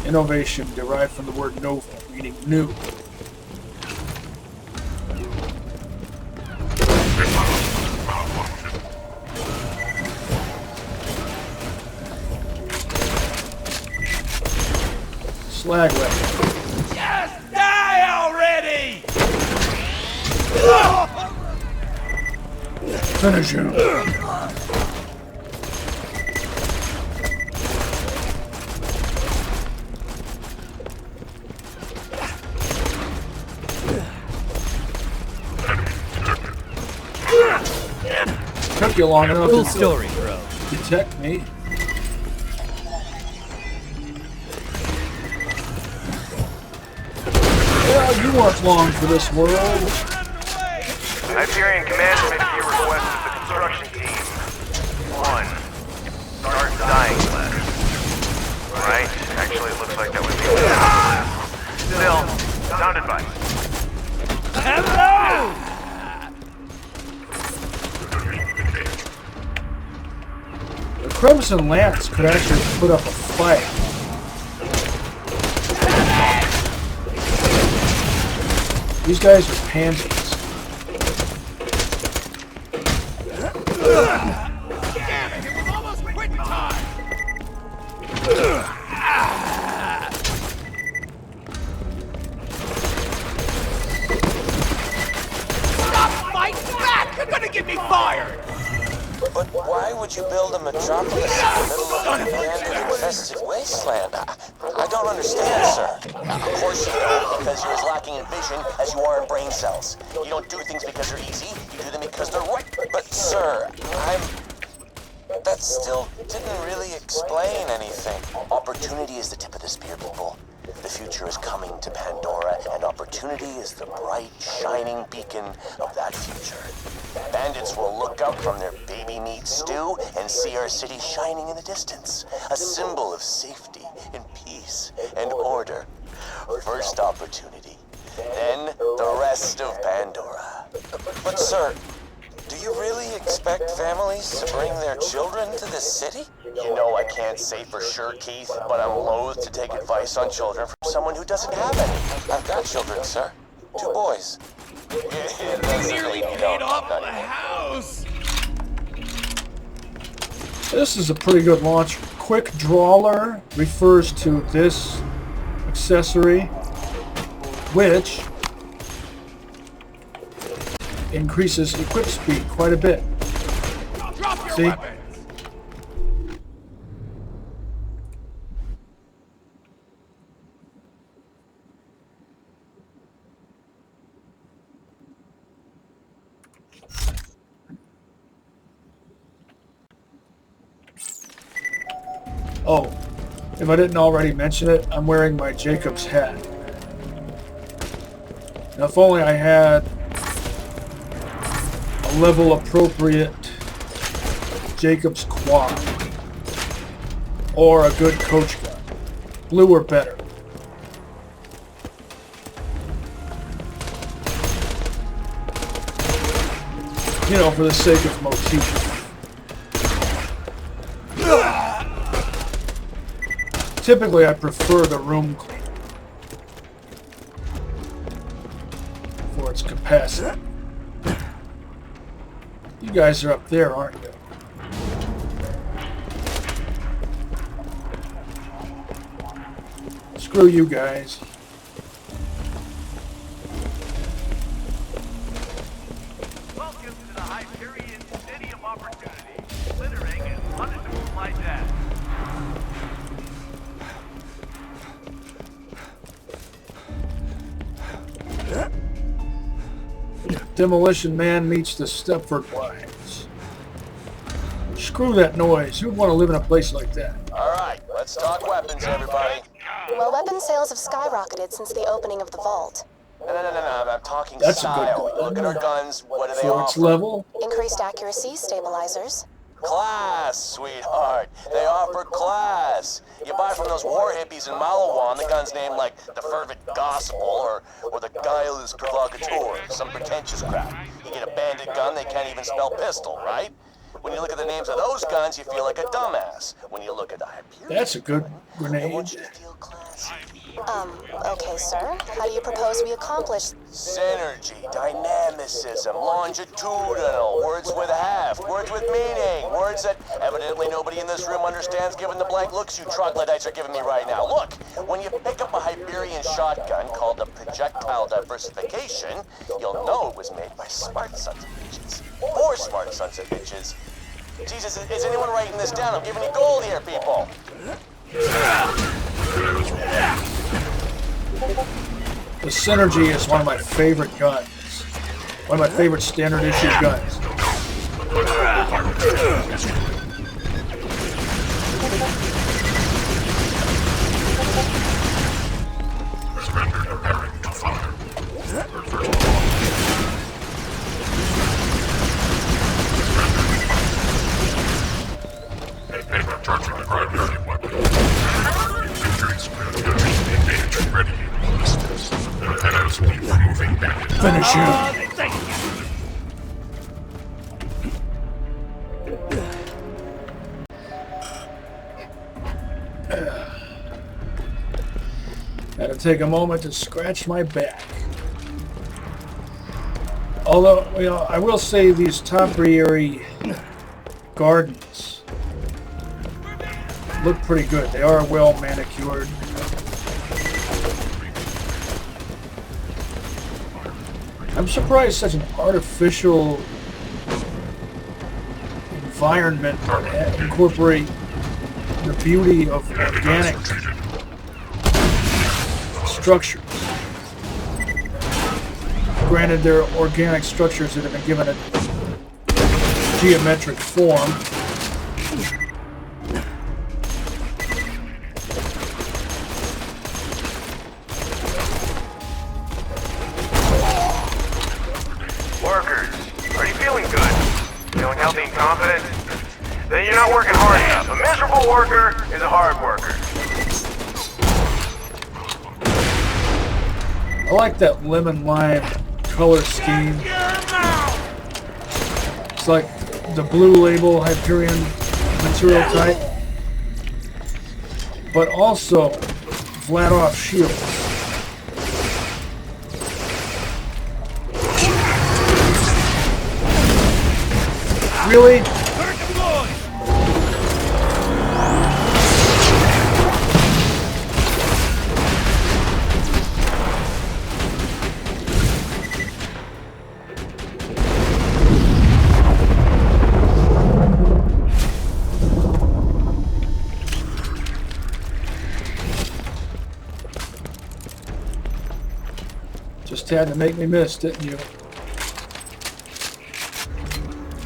Innovation derived from the word nova, meaning new. slag weapon. Just die already! Finish him. Took you long enough Cool to story, bro. detect me. Well, you weren't long for this world. Hyperion Command made a few requests of the construction team. 1. Start dying less. Right? Actually, it looks like that would be Still, sound advice. Hello! The Crimson Lance could actually put up a fight. These guys are pansies. Damn it, it was almost quit time! Stop fighting back! You're gonna get me fired! But why would you build a metropolis in the middle of an abandoned, infested wasteland? I don't understand, sir. Of course you don't, because you're as lacking in vision as you are in brain cells. You don't do things because they're easy, you do them because they're right. But, sir, that still didn't really explain anything. Opportunity is the tip of the spear, people. The future is coming to Pandora, and opportunity is the bright, shining beacon of that future. Bandits will look up from their baby meat stew and see our city shining in the distance. A symbol of safety and peace and order. First opportunity, then the rest of Pandora. But sir, do you really expect families to bring their children to this city? You know I can't say for sure, Keith, but I'm loath to take advice on children from someone who doesn't have any. I've got children, sir. 2 boys. Nearly paid off the house! This is a pretty good launcher. Quick Drawler refers to this accessory, which increases equip speed quite a bit. Drop your See? weapons! Oh, if I didn't already mention it, I'm wearing my Jacob's hat. Now, if only I had a level appropriate Jacob's quad or a good coach gun. Blue or better. You know, for the sake of motif. Typically, I prefer the room cleaner for its capacity. You guys are up there, aren't you? Screw you guys. Welcome to the Hyperion City of Opportunity. Littering is punishable by death. Demolition Man meets the Stepford Wives. Screw that noise. Who'd want to live in a place like that? Alright, let's talk weapons, everybody. Well, weapon sales have skyrocketed since the opening of the vault. No, I'm talking That's a style. good gun. Look at our guns, what do they For its offer? level? Increased accuracy, stabilizers. Class, sweetheart. They offer class. You buy from those war hippies in Malawan, the gun's named like the Fervent Gospel or the Guileless Provocateur, some pretentious crap. You get a bandit gun, they can't even spell pistol, right? When you look at the names of those guns, you feel like a dumbass. When you look at the Hyperion, That's a good I grenade. want you to feel classy. Okay, sir. How do you propose we accomplish? Synergy, dynamicism, longitudinal, words with half, words with meaning, words that evidently nobody in this room understands given the blank looks you troglodytes are giving me right now. Look, when you pick up a Hyperion shotgun called the projectile diversification, you'll know it was made by smart sons of bitches. Or smart sons of bitches. Jesus, is anyone writing this down? I'm giving you gold here, people. The Synergy is one of my favorite guns. One of my favorite standard issue guns. Charging the primary weapon. Injuries engage ready. Lieutenants will be removing bandit. Finish him. Gotta take a moment to scratch my back. Although, you know, I will say these Top-Rieri gardens look pretty good. They are well manicured. I'm surprised such an artificial environment would incorporate the beauty of organic structures. Granted, they're organic structures that have been given a geometric form. Healthy and confident, then you're not working hard enough. A miserable worker is a hard worker. I like that lemon lime color scheme. It's like the Blue Label Hyperion material type, but also flat-off shields. Really? Just had to make me miss, didn't you?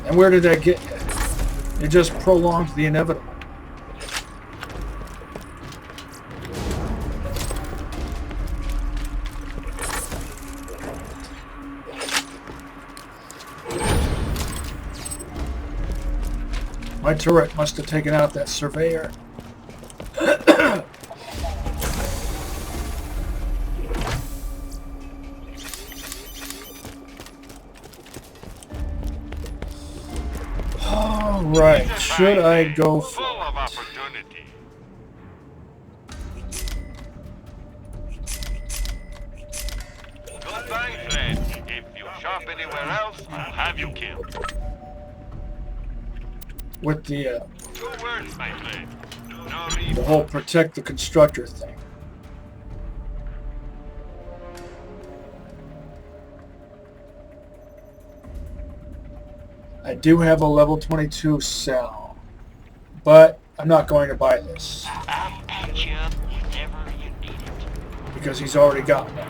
And where did that get you? It just prolonged the inevitable. My turret must have taken out that surveyor. Right, should I go for it? Goodbye, friend. If you shop anywhere else, I'll have you killed. With the 2 words, my friend. No the whole protect the constructor thing. I do have a level 22 cell, but I'm not going to buy this I'll patch you up whenever you need it. because he's already got one.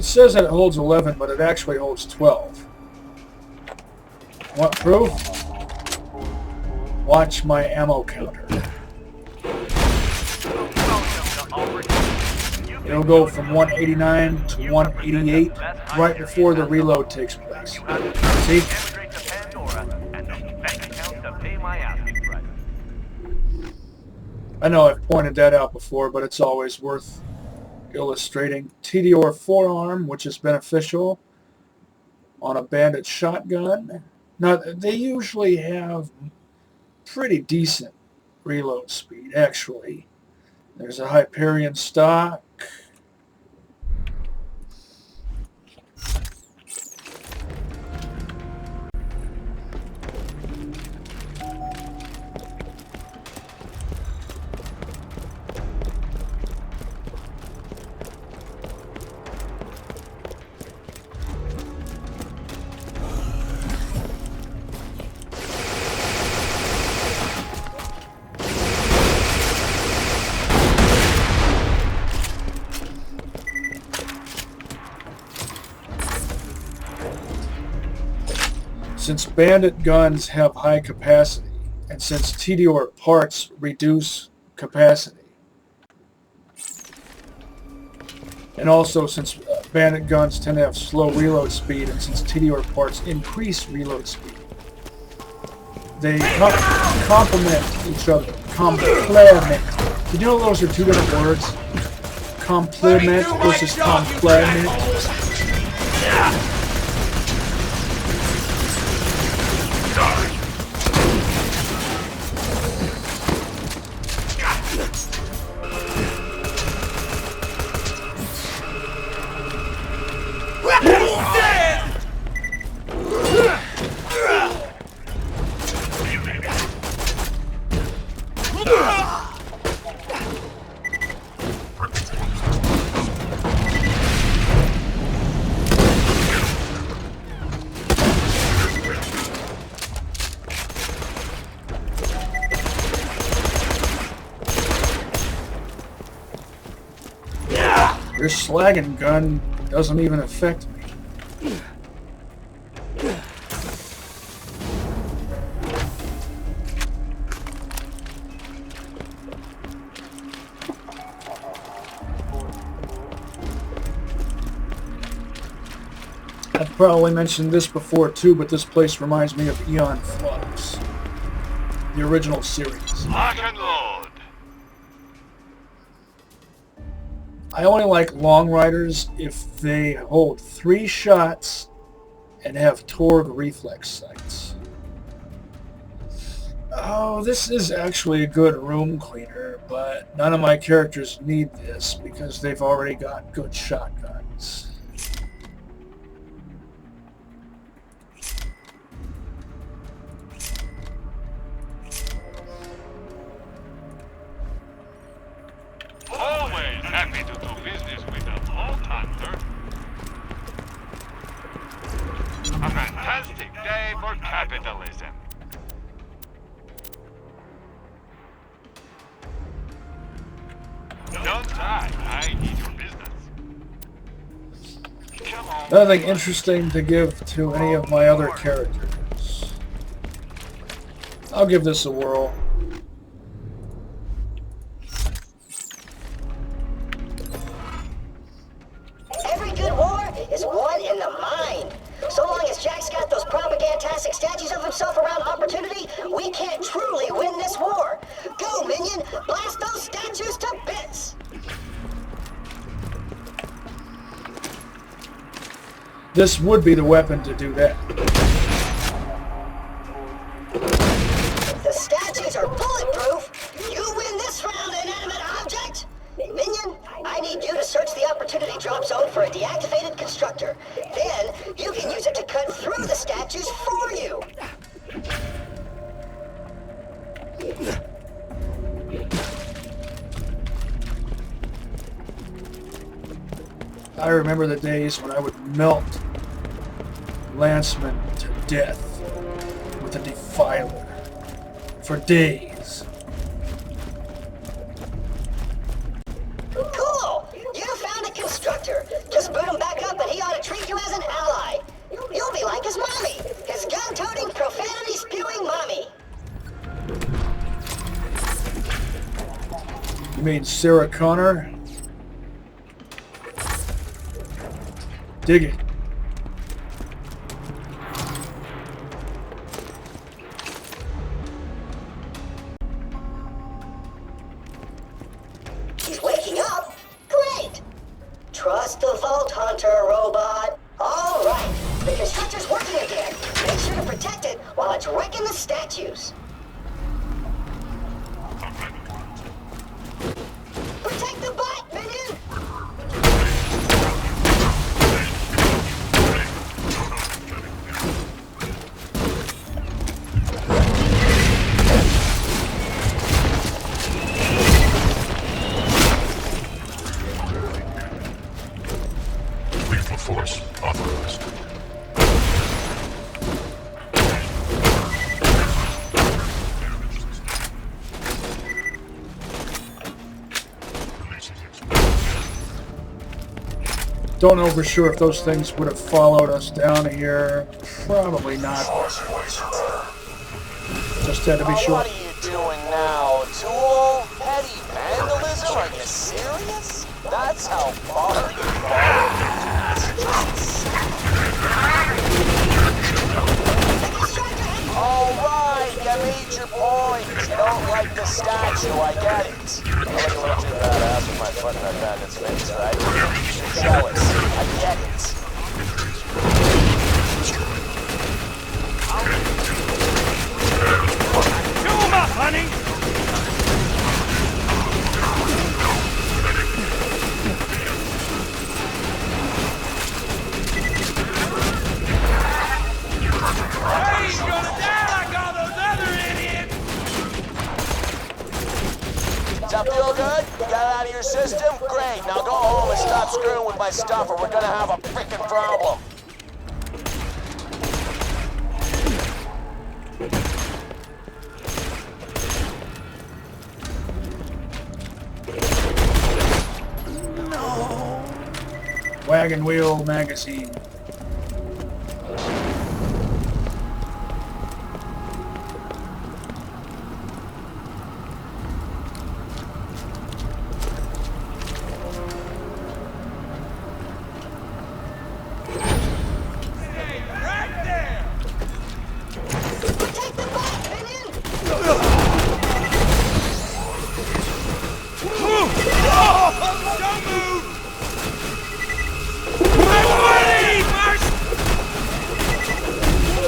It says that it holds 11, but it actually holds 12. Want proof? Watch my ammo counter. It'll go from 189 to 188 right before the reload takes place. See? I know I've pointed that out before, but it's always worth illustrating. TDR forearm, which is beneficial on a bandit shotgun. Now, they usually have pretty decent reload speed, actually. There's a Hyperion stock. Since bandit guns have high capacity, and since TDR parts reduce capacity, and also since bandit guns tend to have slow reload speed, and since TDR parts increase reload speed, they complement each other. Complement. Did you know those are two different words? Complement versus complement. Your slagging gun doesn't even affect me. I've probably mentioned this before too, but this place reminds me of Aeon Flux, the original series. Lock and load. I only like long riders if they hold 3 shots and have Torg reflex sights. Oh, this is actually a good room cleaner, but none of my characters need this because they've already got good shotguns. Always happy to do business with a vault hunter. A fantastic day for capitalism. Don't die. I need your business. Come on. Nothing interesting to give to any of my other characters. I'll give this a whirl. Every good war is won in the mind. So long as Jack's got those propagantastic statues of himself around Opportunity, we can't truly win this war. Go, minion! Blast those statues to bits! This would be the weapon to do that. The statues are bulletproof. You win this round, inanimate object! Minion, I need you to search the Opportunity drop zone for a deactivated constructor. Then, you can use it to cut through the statues for you. I remember the days when I would melt Lancemen to death with a defiler for days. Cool! You found a constructor. Just boot them back up You mean Sarah Connor? Dig it. He's waking up? Great! Trust the Vault Hunter, robot. All right, the constructor's working again. Make sure to protect it while it's wrecking the statues. Protect the bot, minion! Lethal force authorized. Don't know for sure if those things would have followed us down here. Probably not. Just had to be sure. What are you doing now, Tool? Petty vandalism? Are you serious? That's how far you've Alright, you made your point. You don't like the statue, I get it. I look a little too badass with my foot in that bandit's face, right? You're jealous, I get it. Fill 'em up, honey! I ain't gonna die like all those other idiots! Does that feel good? You got it out of your system? Great, now go home and stop screwing with my stuff or we're gonna have a frickin' problem. Wagon wheel magazine.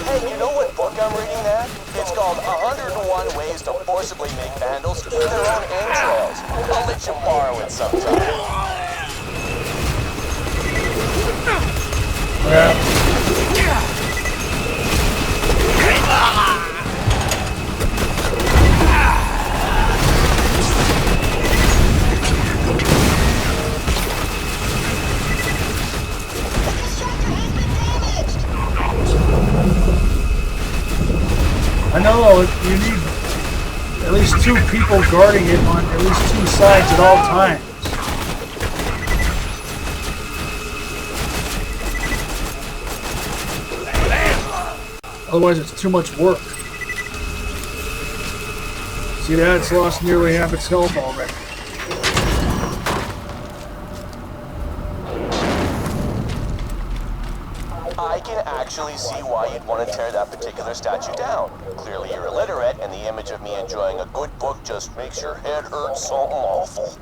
Hey, you know what book I'm reading there? It's called 101 Ways to Forcibly Make Vandals Eat Their Own Entrails. I'll let you borrow it sometime. I know you need at least 2 people guarding it on at least 2 sides at all times. Otherwise it's too much work. See that? It's lost nearly half its health already. I can actually see why you'd want to tear that particular statue down. Clearly you're illiterate, and the image of me enjoying a good book just makes your head hurt something awful.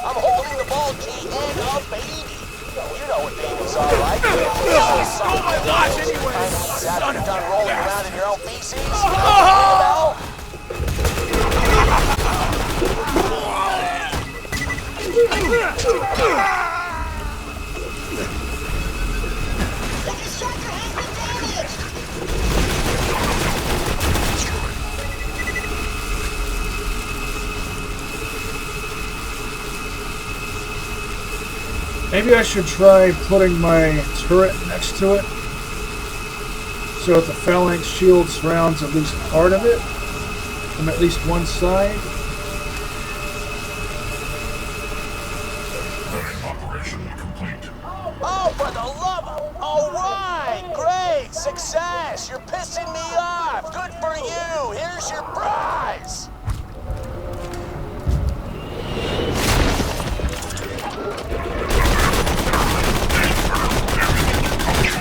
I'm holding the ball key and a baby. You know what babies are like. Stole my watch anyway! After you're done rolling around in your own feces. Well, Maybe I should try putting my turret next to it so that the phalanx shield surrounds at least part of it from at least one side. Operation complete. Oh, for the love of... All right, great, success. You're pissing me off. Good for you. Here's your prize.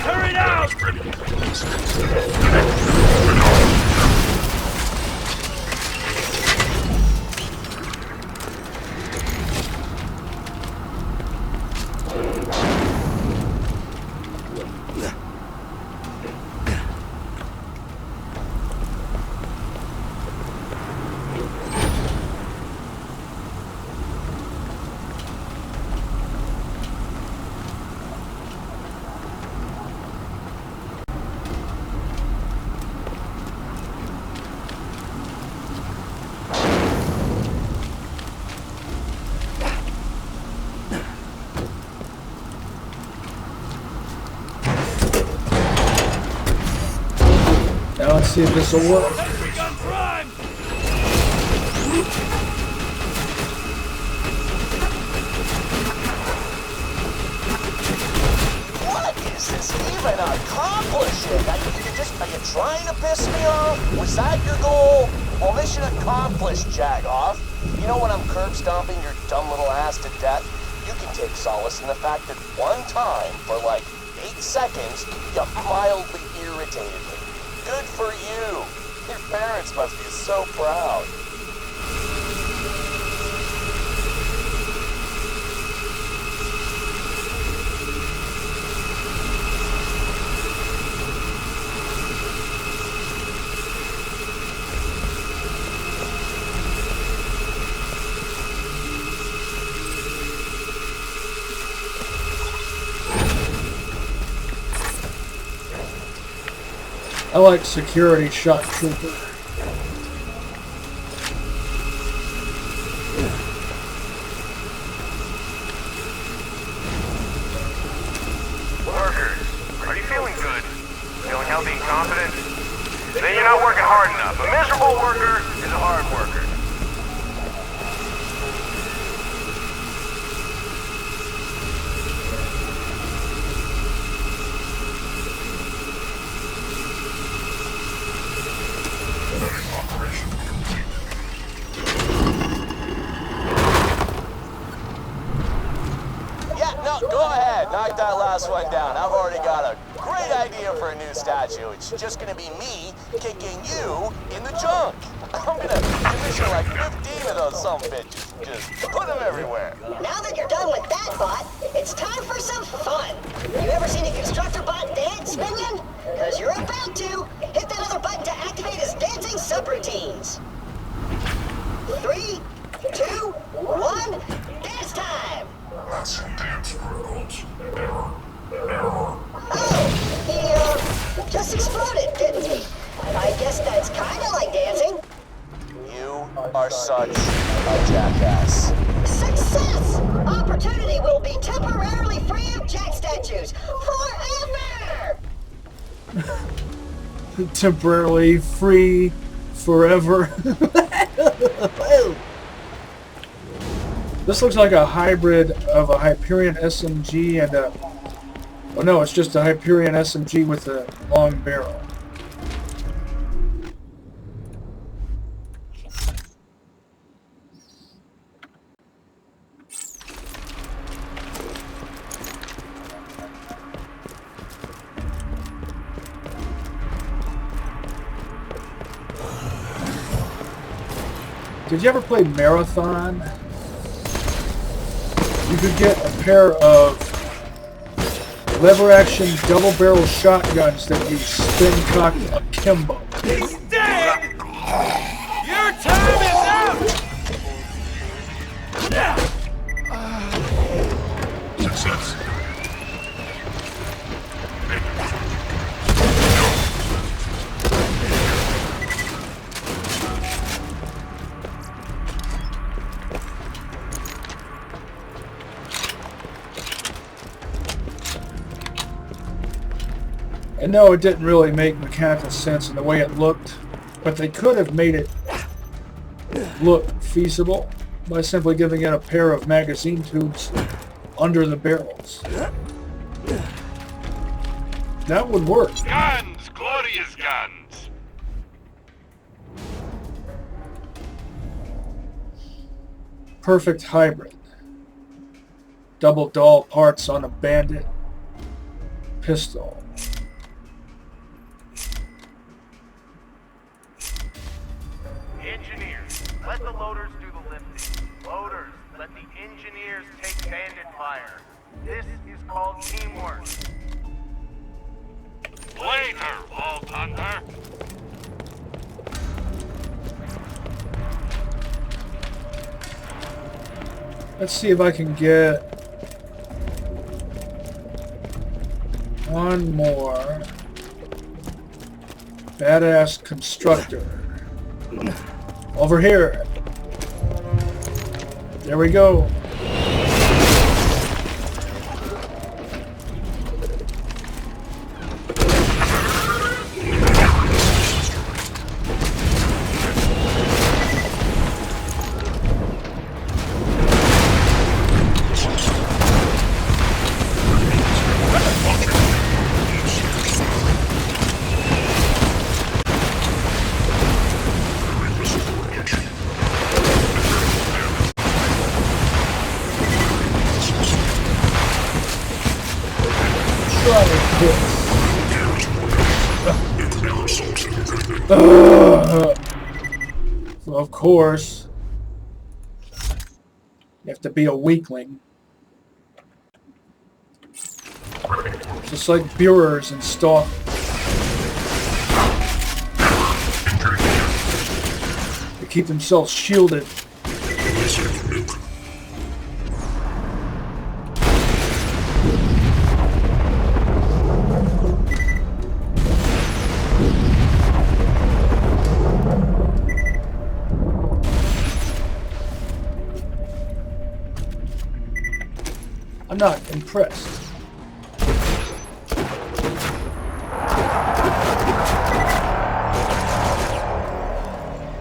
Hurry out! Now let's see if this will work. What is this even accomplishing? Are you trying to piss me off? Was that your goal? Well, mission accomplished, Jagoff. You know when I'm curb stomping your dumb little ass to death? You can take solace in the fact that one time, for like 8 seconds, you mildly irritated me. Good for you. Your parents must be so proud. I like security shot trooper. Workers, are you feeling good? Feeling healthy and confident? Then you're not working hard enough. A miserable worker is a hard worker. Knock that last one down. I've already got a great idea for a new statue. It's just gonna be me kicking you in the junk. I'm gonna commission like 15 of those bitches. Just put them everywhere. Now that you're done with that bot, it's time for some fun. You ever seen a constructor bot dance, Minion? Because you're about to. Hit that other button to activate his dancing subroutines. 3, 2, 1, dance time! That's dance protocols. Error. Oh, he just exploded, didn't he? I guess that's kind of like dancing. You are such a jackass. Success! Opportunity will be temporarily free of jack statues forever! Temporarily free forever. This looks like a hybrid of a Hyperion SMG and a... Oh no, it's just a Hyperion SMG with a long barrel. Did you ever play Marathon? You could get a pair of lever-action double-barrel shotguns that you spin-cock akimbo. He's dead! Your time is out! Success. And no, it didn't really make mechanical sense in the way it looked, but they could have made it look feasible by simply giving it a pair of magazine tubes under the barrels. That would work. Guns! Glorious guns! Perfect hybrid. Double dull parts on a bandit pistol. Engineers, let the loaders do the lifting. Loaders, let the engineers take bandit fire. This is called teamwork. Later, Vault Hunter! Let's see if I can get one more badass constructor. Over here. There we go. So of course, you have to be a weakling. Just like Bureaus and Stalk. They keep themselves shielded. I'm not impressed.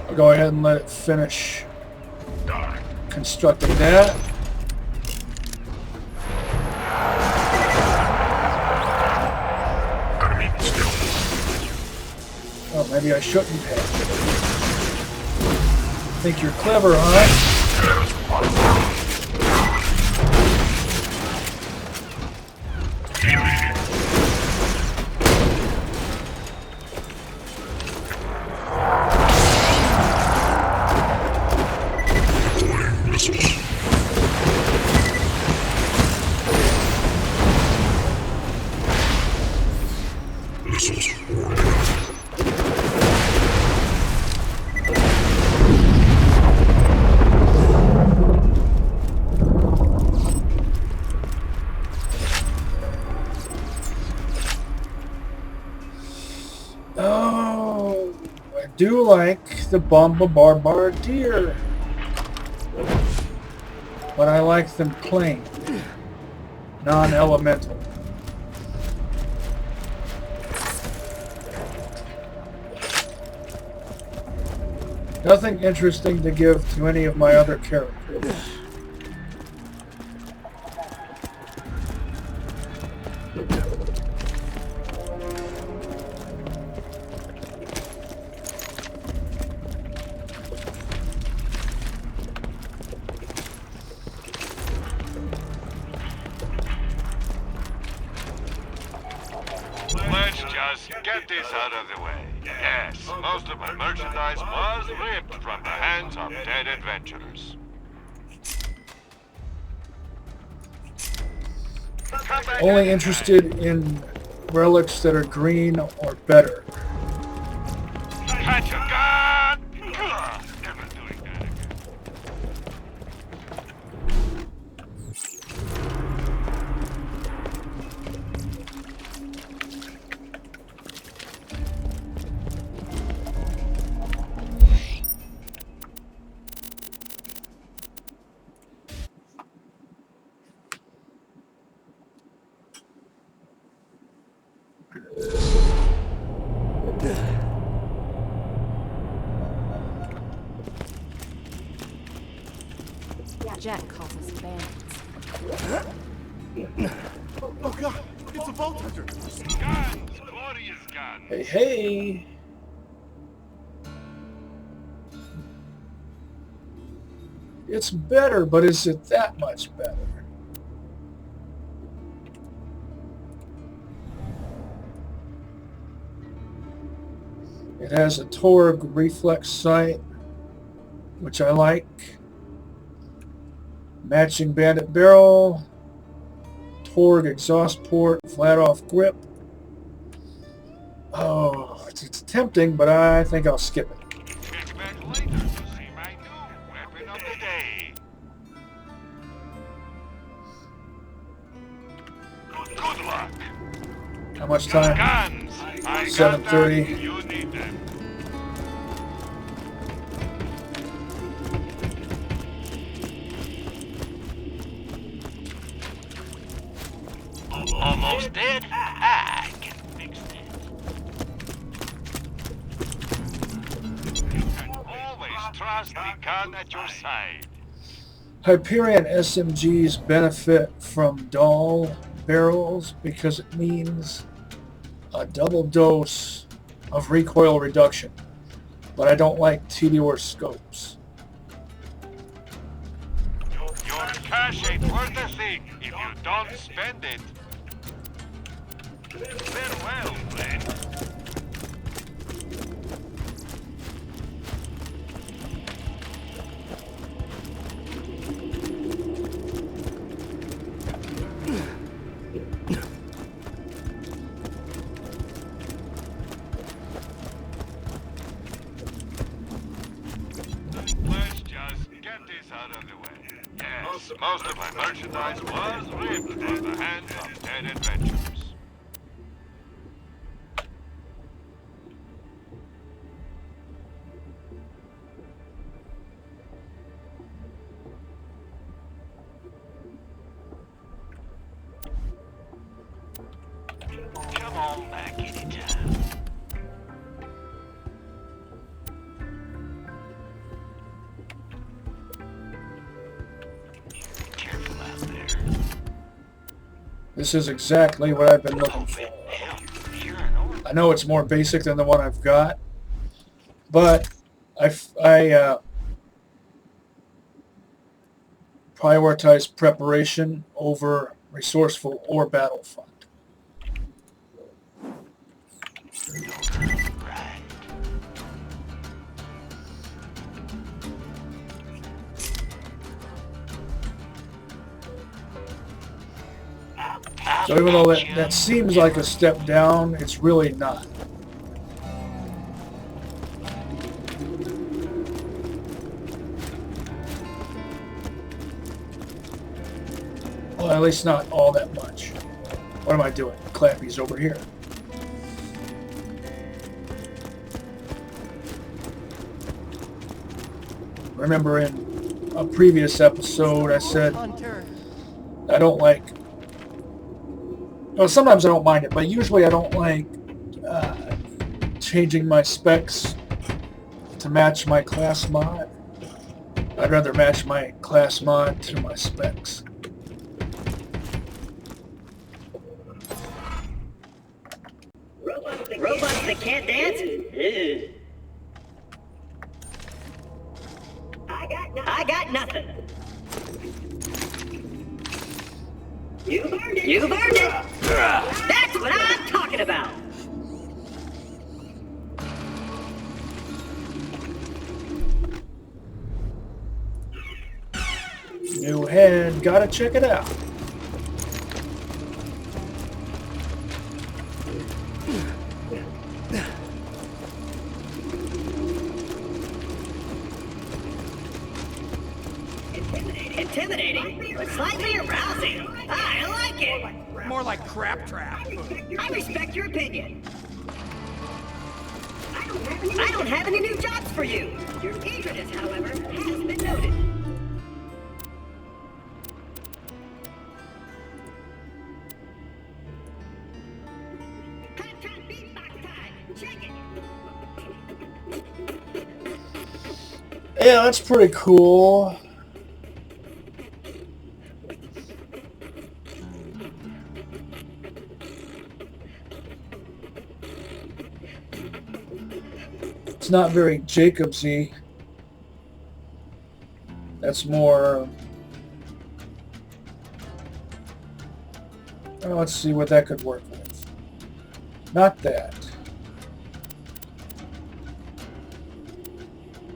I'll go ahead and let it finish constructing that. Oh, maybe I shouldn't have. Think you're clever, huh? Oh, I do like the Bombardier, but I like them plain, non-elemental. Nothing interesting to give to any of my other characters. Let's just get this out of the way. Yes, most of my merchandise was ripped from the hands of dead adventurers. Only interested in relics that are green or better. Catch a gun! Ugh, never doing that again. Jack calls us bandits. Oh god, it's a vault hunter. Guns, glorious guns. Hey, hey. It's better, but is it that much better? It has a Torg reflex sight, which I like. Matching bandit barrel. Torg exhaust port, flat off grip. Oh, it's tempting, but I think I'll skip it. Check back later to see my new weapon of the day. Good luck. How much time? Guns. 7:30. You need them. Almost dead? I can fix that. You can always trust the gun at your side. Hyperion SMGs benefit from dull barrels because it means a double dose of recoil reduction, but I don't like TDOR scopes. Your cash ain't worth a thing if you don't spend it. Farewell, friend. Let's just get this out of the way. Yes, most of my merchandise was ripped from the hands of dead adventurers. Come on back anytime. Careful out there. This is exactly what I've been looking for. I know it's more basic than the one I've got, but I prioritize preparation over resourceful or battle fund. So even though that seems like a step down, it's really not. Well, at least not all that much. What am I doing? Clappy's over here. Remember in a previous episode I said I don't like, well, sometimes I don't mind it, but usually I don't like changing my specs to match my class mod. I'd rather match my class mod to my specs. Robots that can't dance? Ew. I got nothing. You burned it. You burned it. That's what I'm talking about. New head, gotta check it out. Intimidating, but slightly arousing. I like it. More like crap trap. I respect your opinion. I don't have any new jobs for you. Your eagerness, however, has been noted. Yeah, that's pretty cool. It's not very Jacobsy. That's more... Oh, let's see what that could work with. Not that.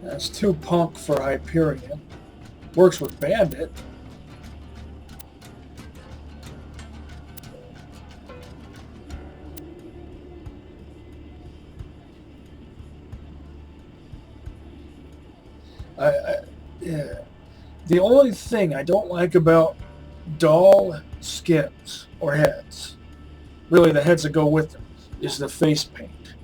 That's too punk for Hyperion. Works with Bandit. Yeah. The only thing I don't like about doll skins or heads, really the heads that go with them, is the face paint.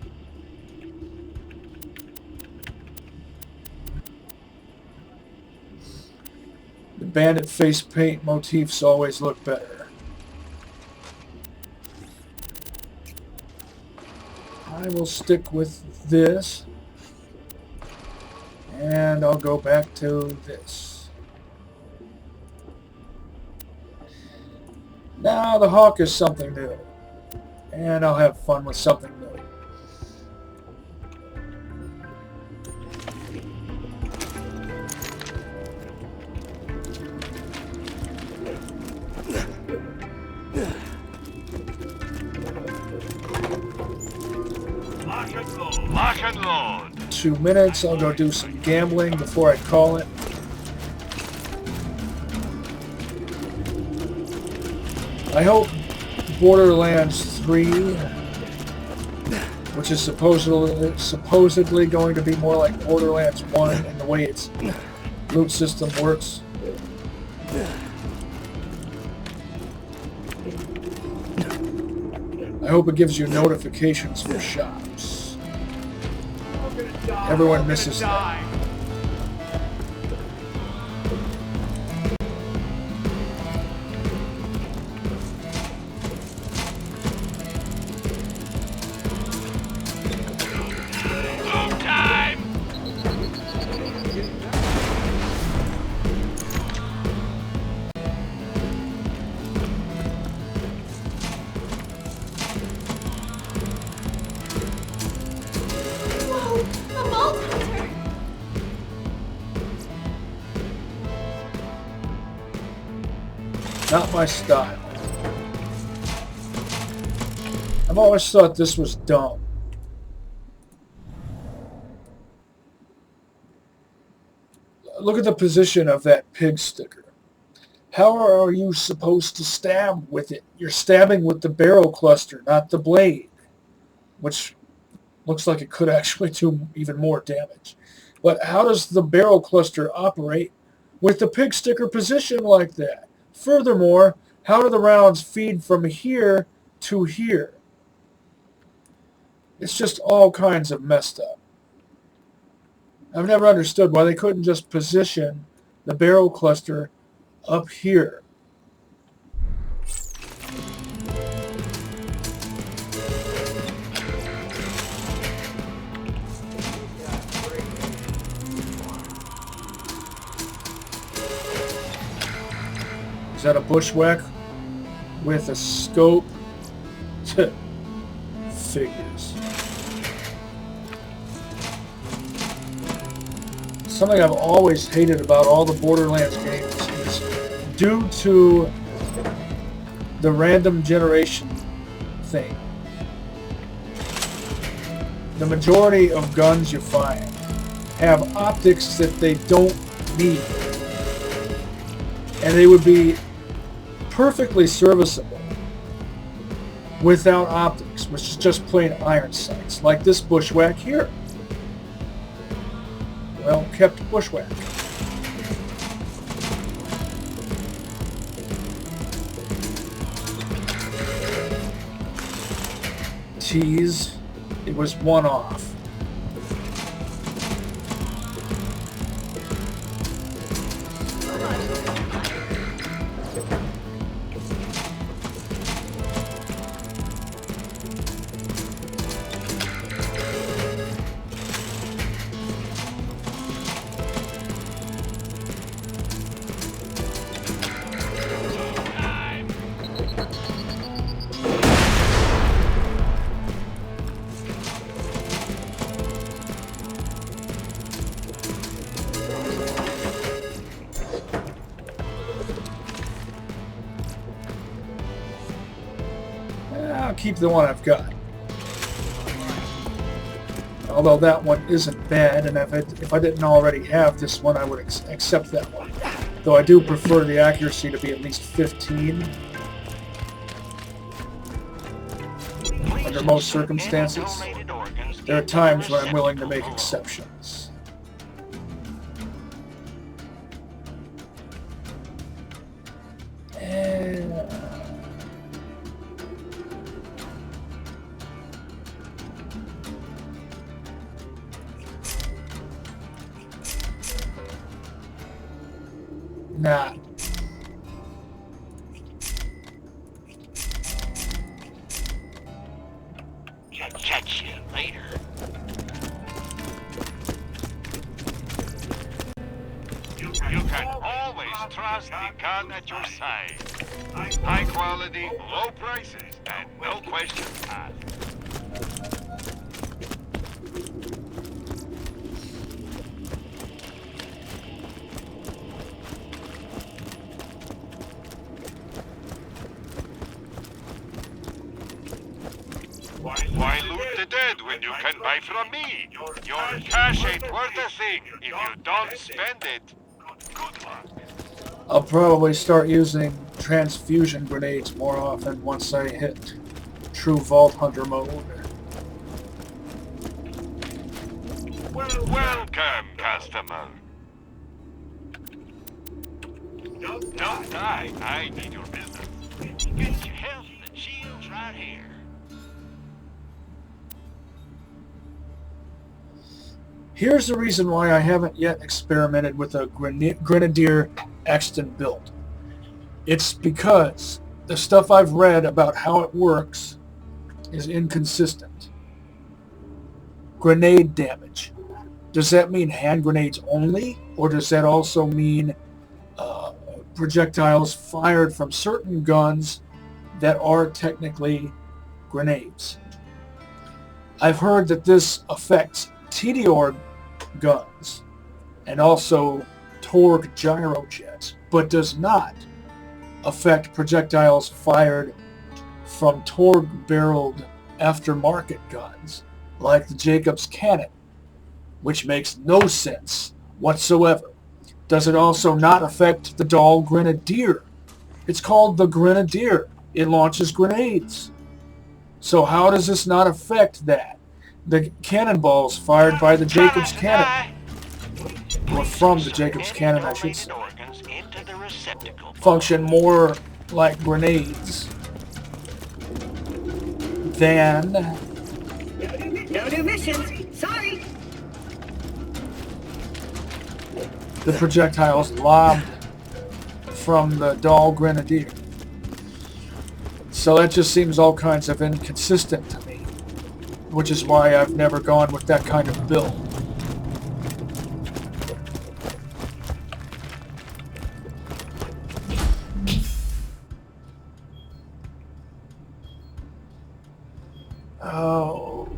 The Bandit face paint motifs always look better. I will stick with this. And I'll go back to this. Now the Hawk is something new. And I'll have fun with something new. Lock and load. 2 minutes. I'll go do some gambling before I call it. I hope Borderlands 3, which is supposedly going to be more like Borderlands 1 in the way its loot system works. I hope it gives you notifications for shops. Everyone misses that. Not my style. I've always thought this was dumb. Look at the position of that pig sticker. How are you supposed to stab with it? You're stabbing with the barrel cluster, not the blade. Which looks like it could actually do even more damage. But how does the barrel cluster operate with the pig sticker position like that? Furthermore, how do the rounds feed from here to here? It's just all kinds of messed up. I've never understood why they couldn't just position the barrel cluster up here. Is that a bushwhack with a scope? Figures. Something I've always hated about all the Borderlands games is due to the random generation thing. The majority of guns you find have optics that they don't need. And they would be perfectly serviceable without optics, which is just plain iron sights, like this bushwhack here. Well kept bushwhack. Tease, it was one off. keep the one I've got. Although that one isn't bad, and if I didn't already have this one, I would accept that one. Though I do prefer the accuracy to be at least 15. Under most circumstances. There are times when I'm willing to make exceptions. Nah. Catch you later. You can always trust the gun at your side. High quality, low prices, and no questions asked. Why loot the dead when you can buy from me? Your cash ain't worth a thing if you don't spend it. Good luck. I'll probably start using transfusion grenades more often once I hit true Vault Hunter mode. Welcome, customer. Don't die. I need your business. Get your health and shields right here. Here's the reason why I haven't yet experimented with a Grenadier Axton build. It's because the stuff I've read about how it works is inconsistent. Grenade damage. Does that mean hand grenades only? Or does that also mean projectiles fired from certain guns that are technically grenades? I've heard that this affects TDR guns and also Torg gyrojets, but does not affect projectiles fired from Torg-barreled aftermarket guns like the Jacobs cannon, which makes no sense whatsoever. Does it also not affect the Dahl Grenadier? It's called the Grenadier. It launches grenades. So how does this not affect that? The cannonballs fired by the Jacobs cannon, or from the Jacobs cannon, I should say, function more like grenades than No new missions. Sorry. the projectiles lobbed from the Dahl Grenadier. So that just seems all kinds of inconsistent to me, which is why I've never gone with that kind of build. Oh.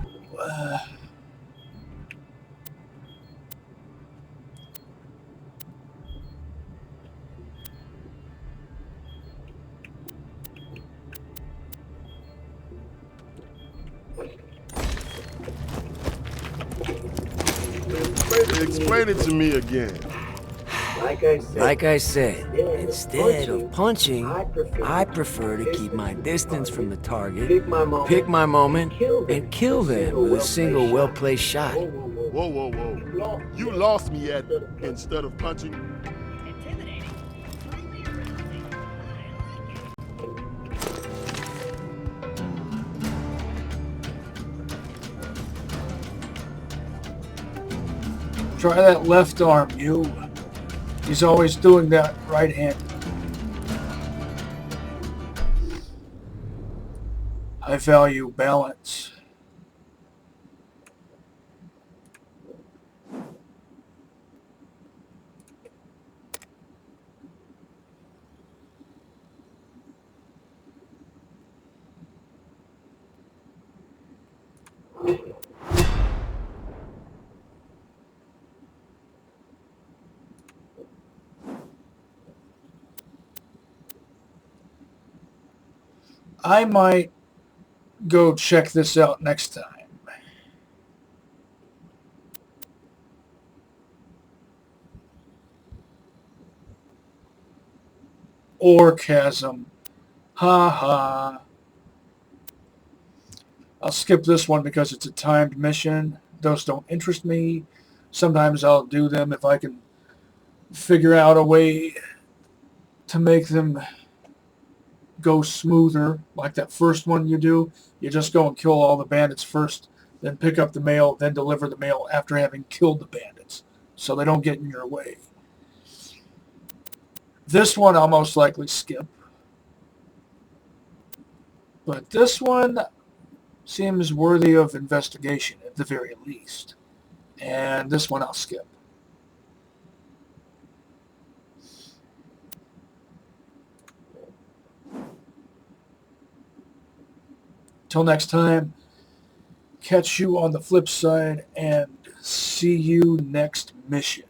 Explain it to me again. Like I said, instead of punching, I prefer to keep my distance from the target, pick my moment, and kill them with a single well-placed shot. Whoa, whoa, whoa. You lost me at instead of punching. Try that left arm, you. He's always doing that right-handed. I value balance. I might go check this out next time. Orgasm. Ha ha. I'll skip this one because it's a timed mission. Those don't interest me. Sometimes I'll do them if I can figure out a way to make them go smoother. Like that first one you do. You just go and kill all the bandits first, then pick up the mail, then deliver the mail after having killed the bandits, so they don't get in your way. This one I'll most likely skip. But this one seems worthy of investigation at the very least. And this one I'll skip. Till next time, catch you on the flip side and see you next mission.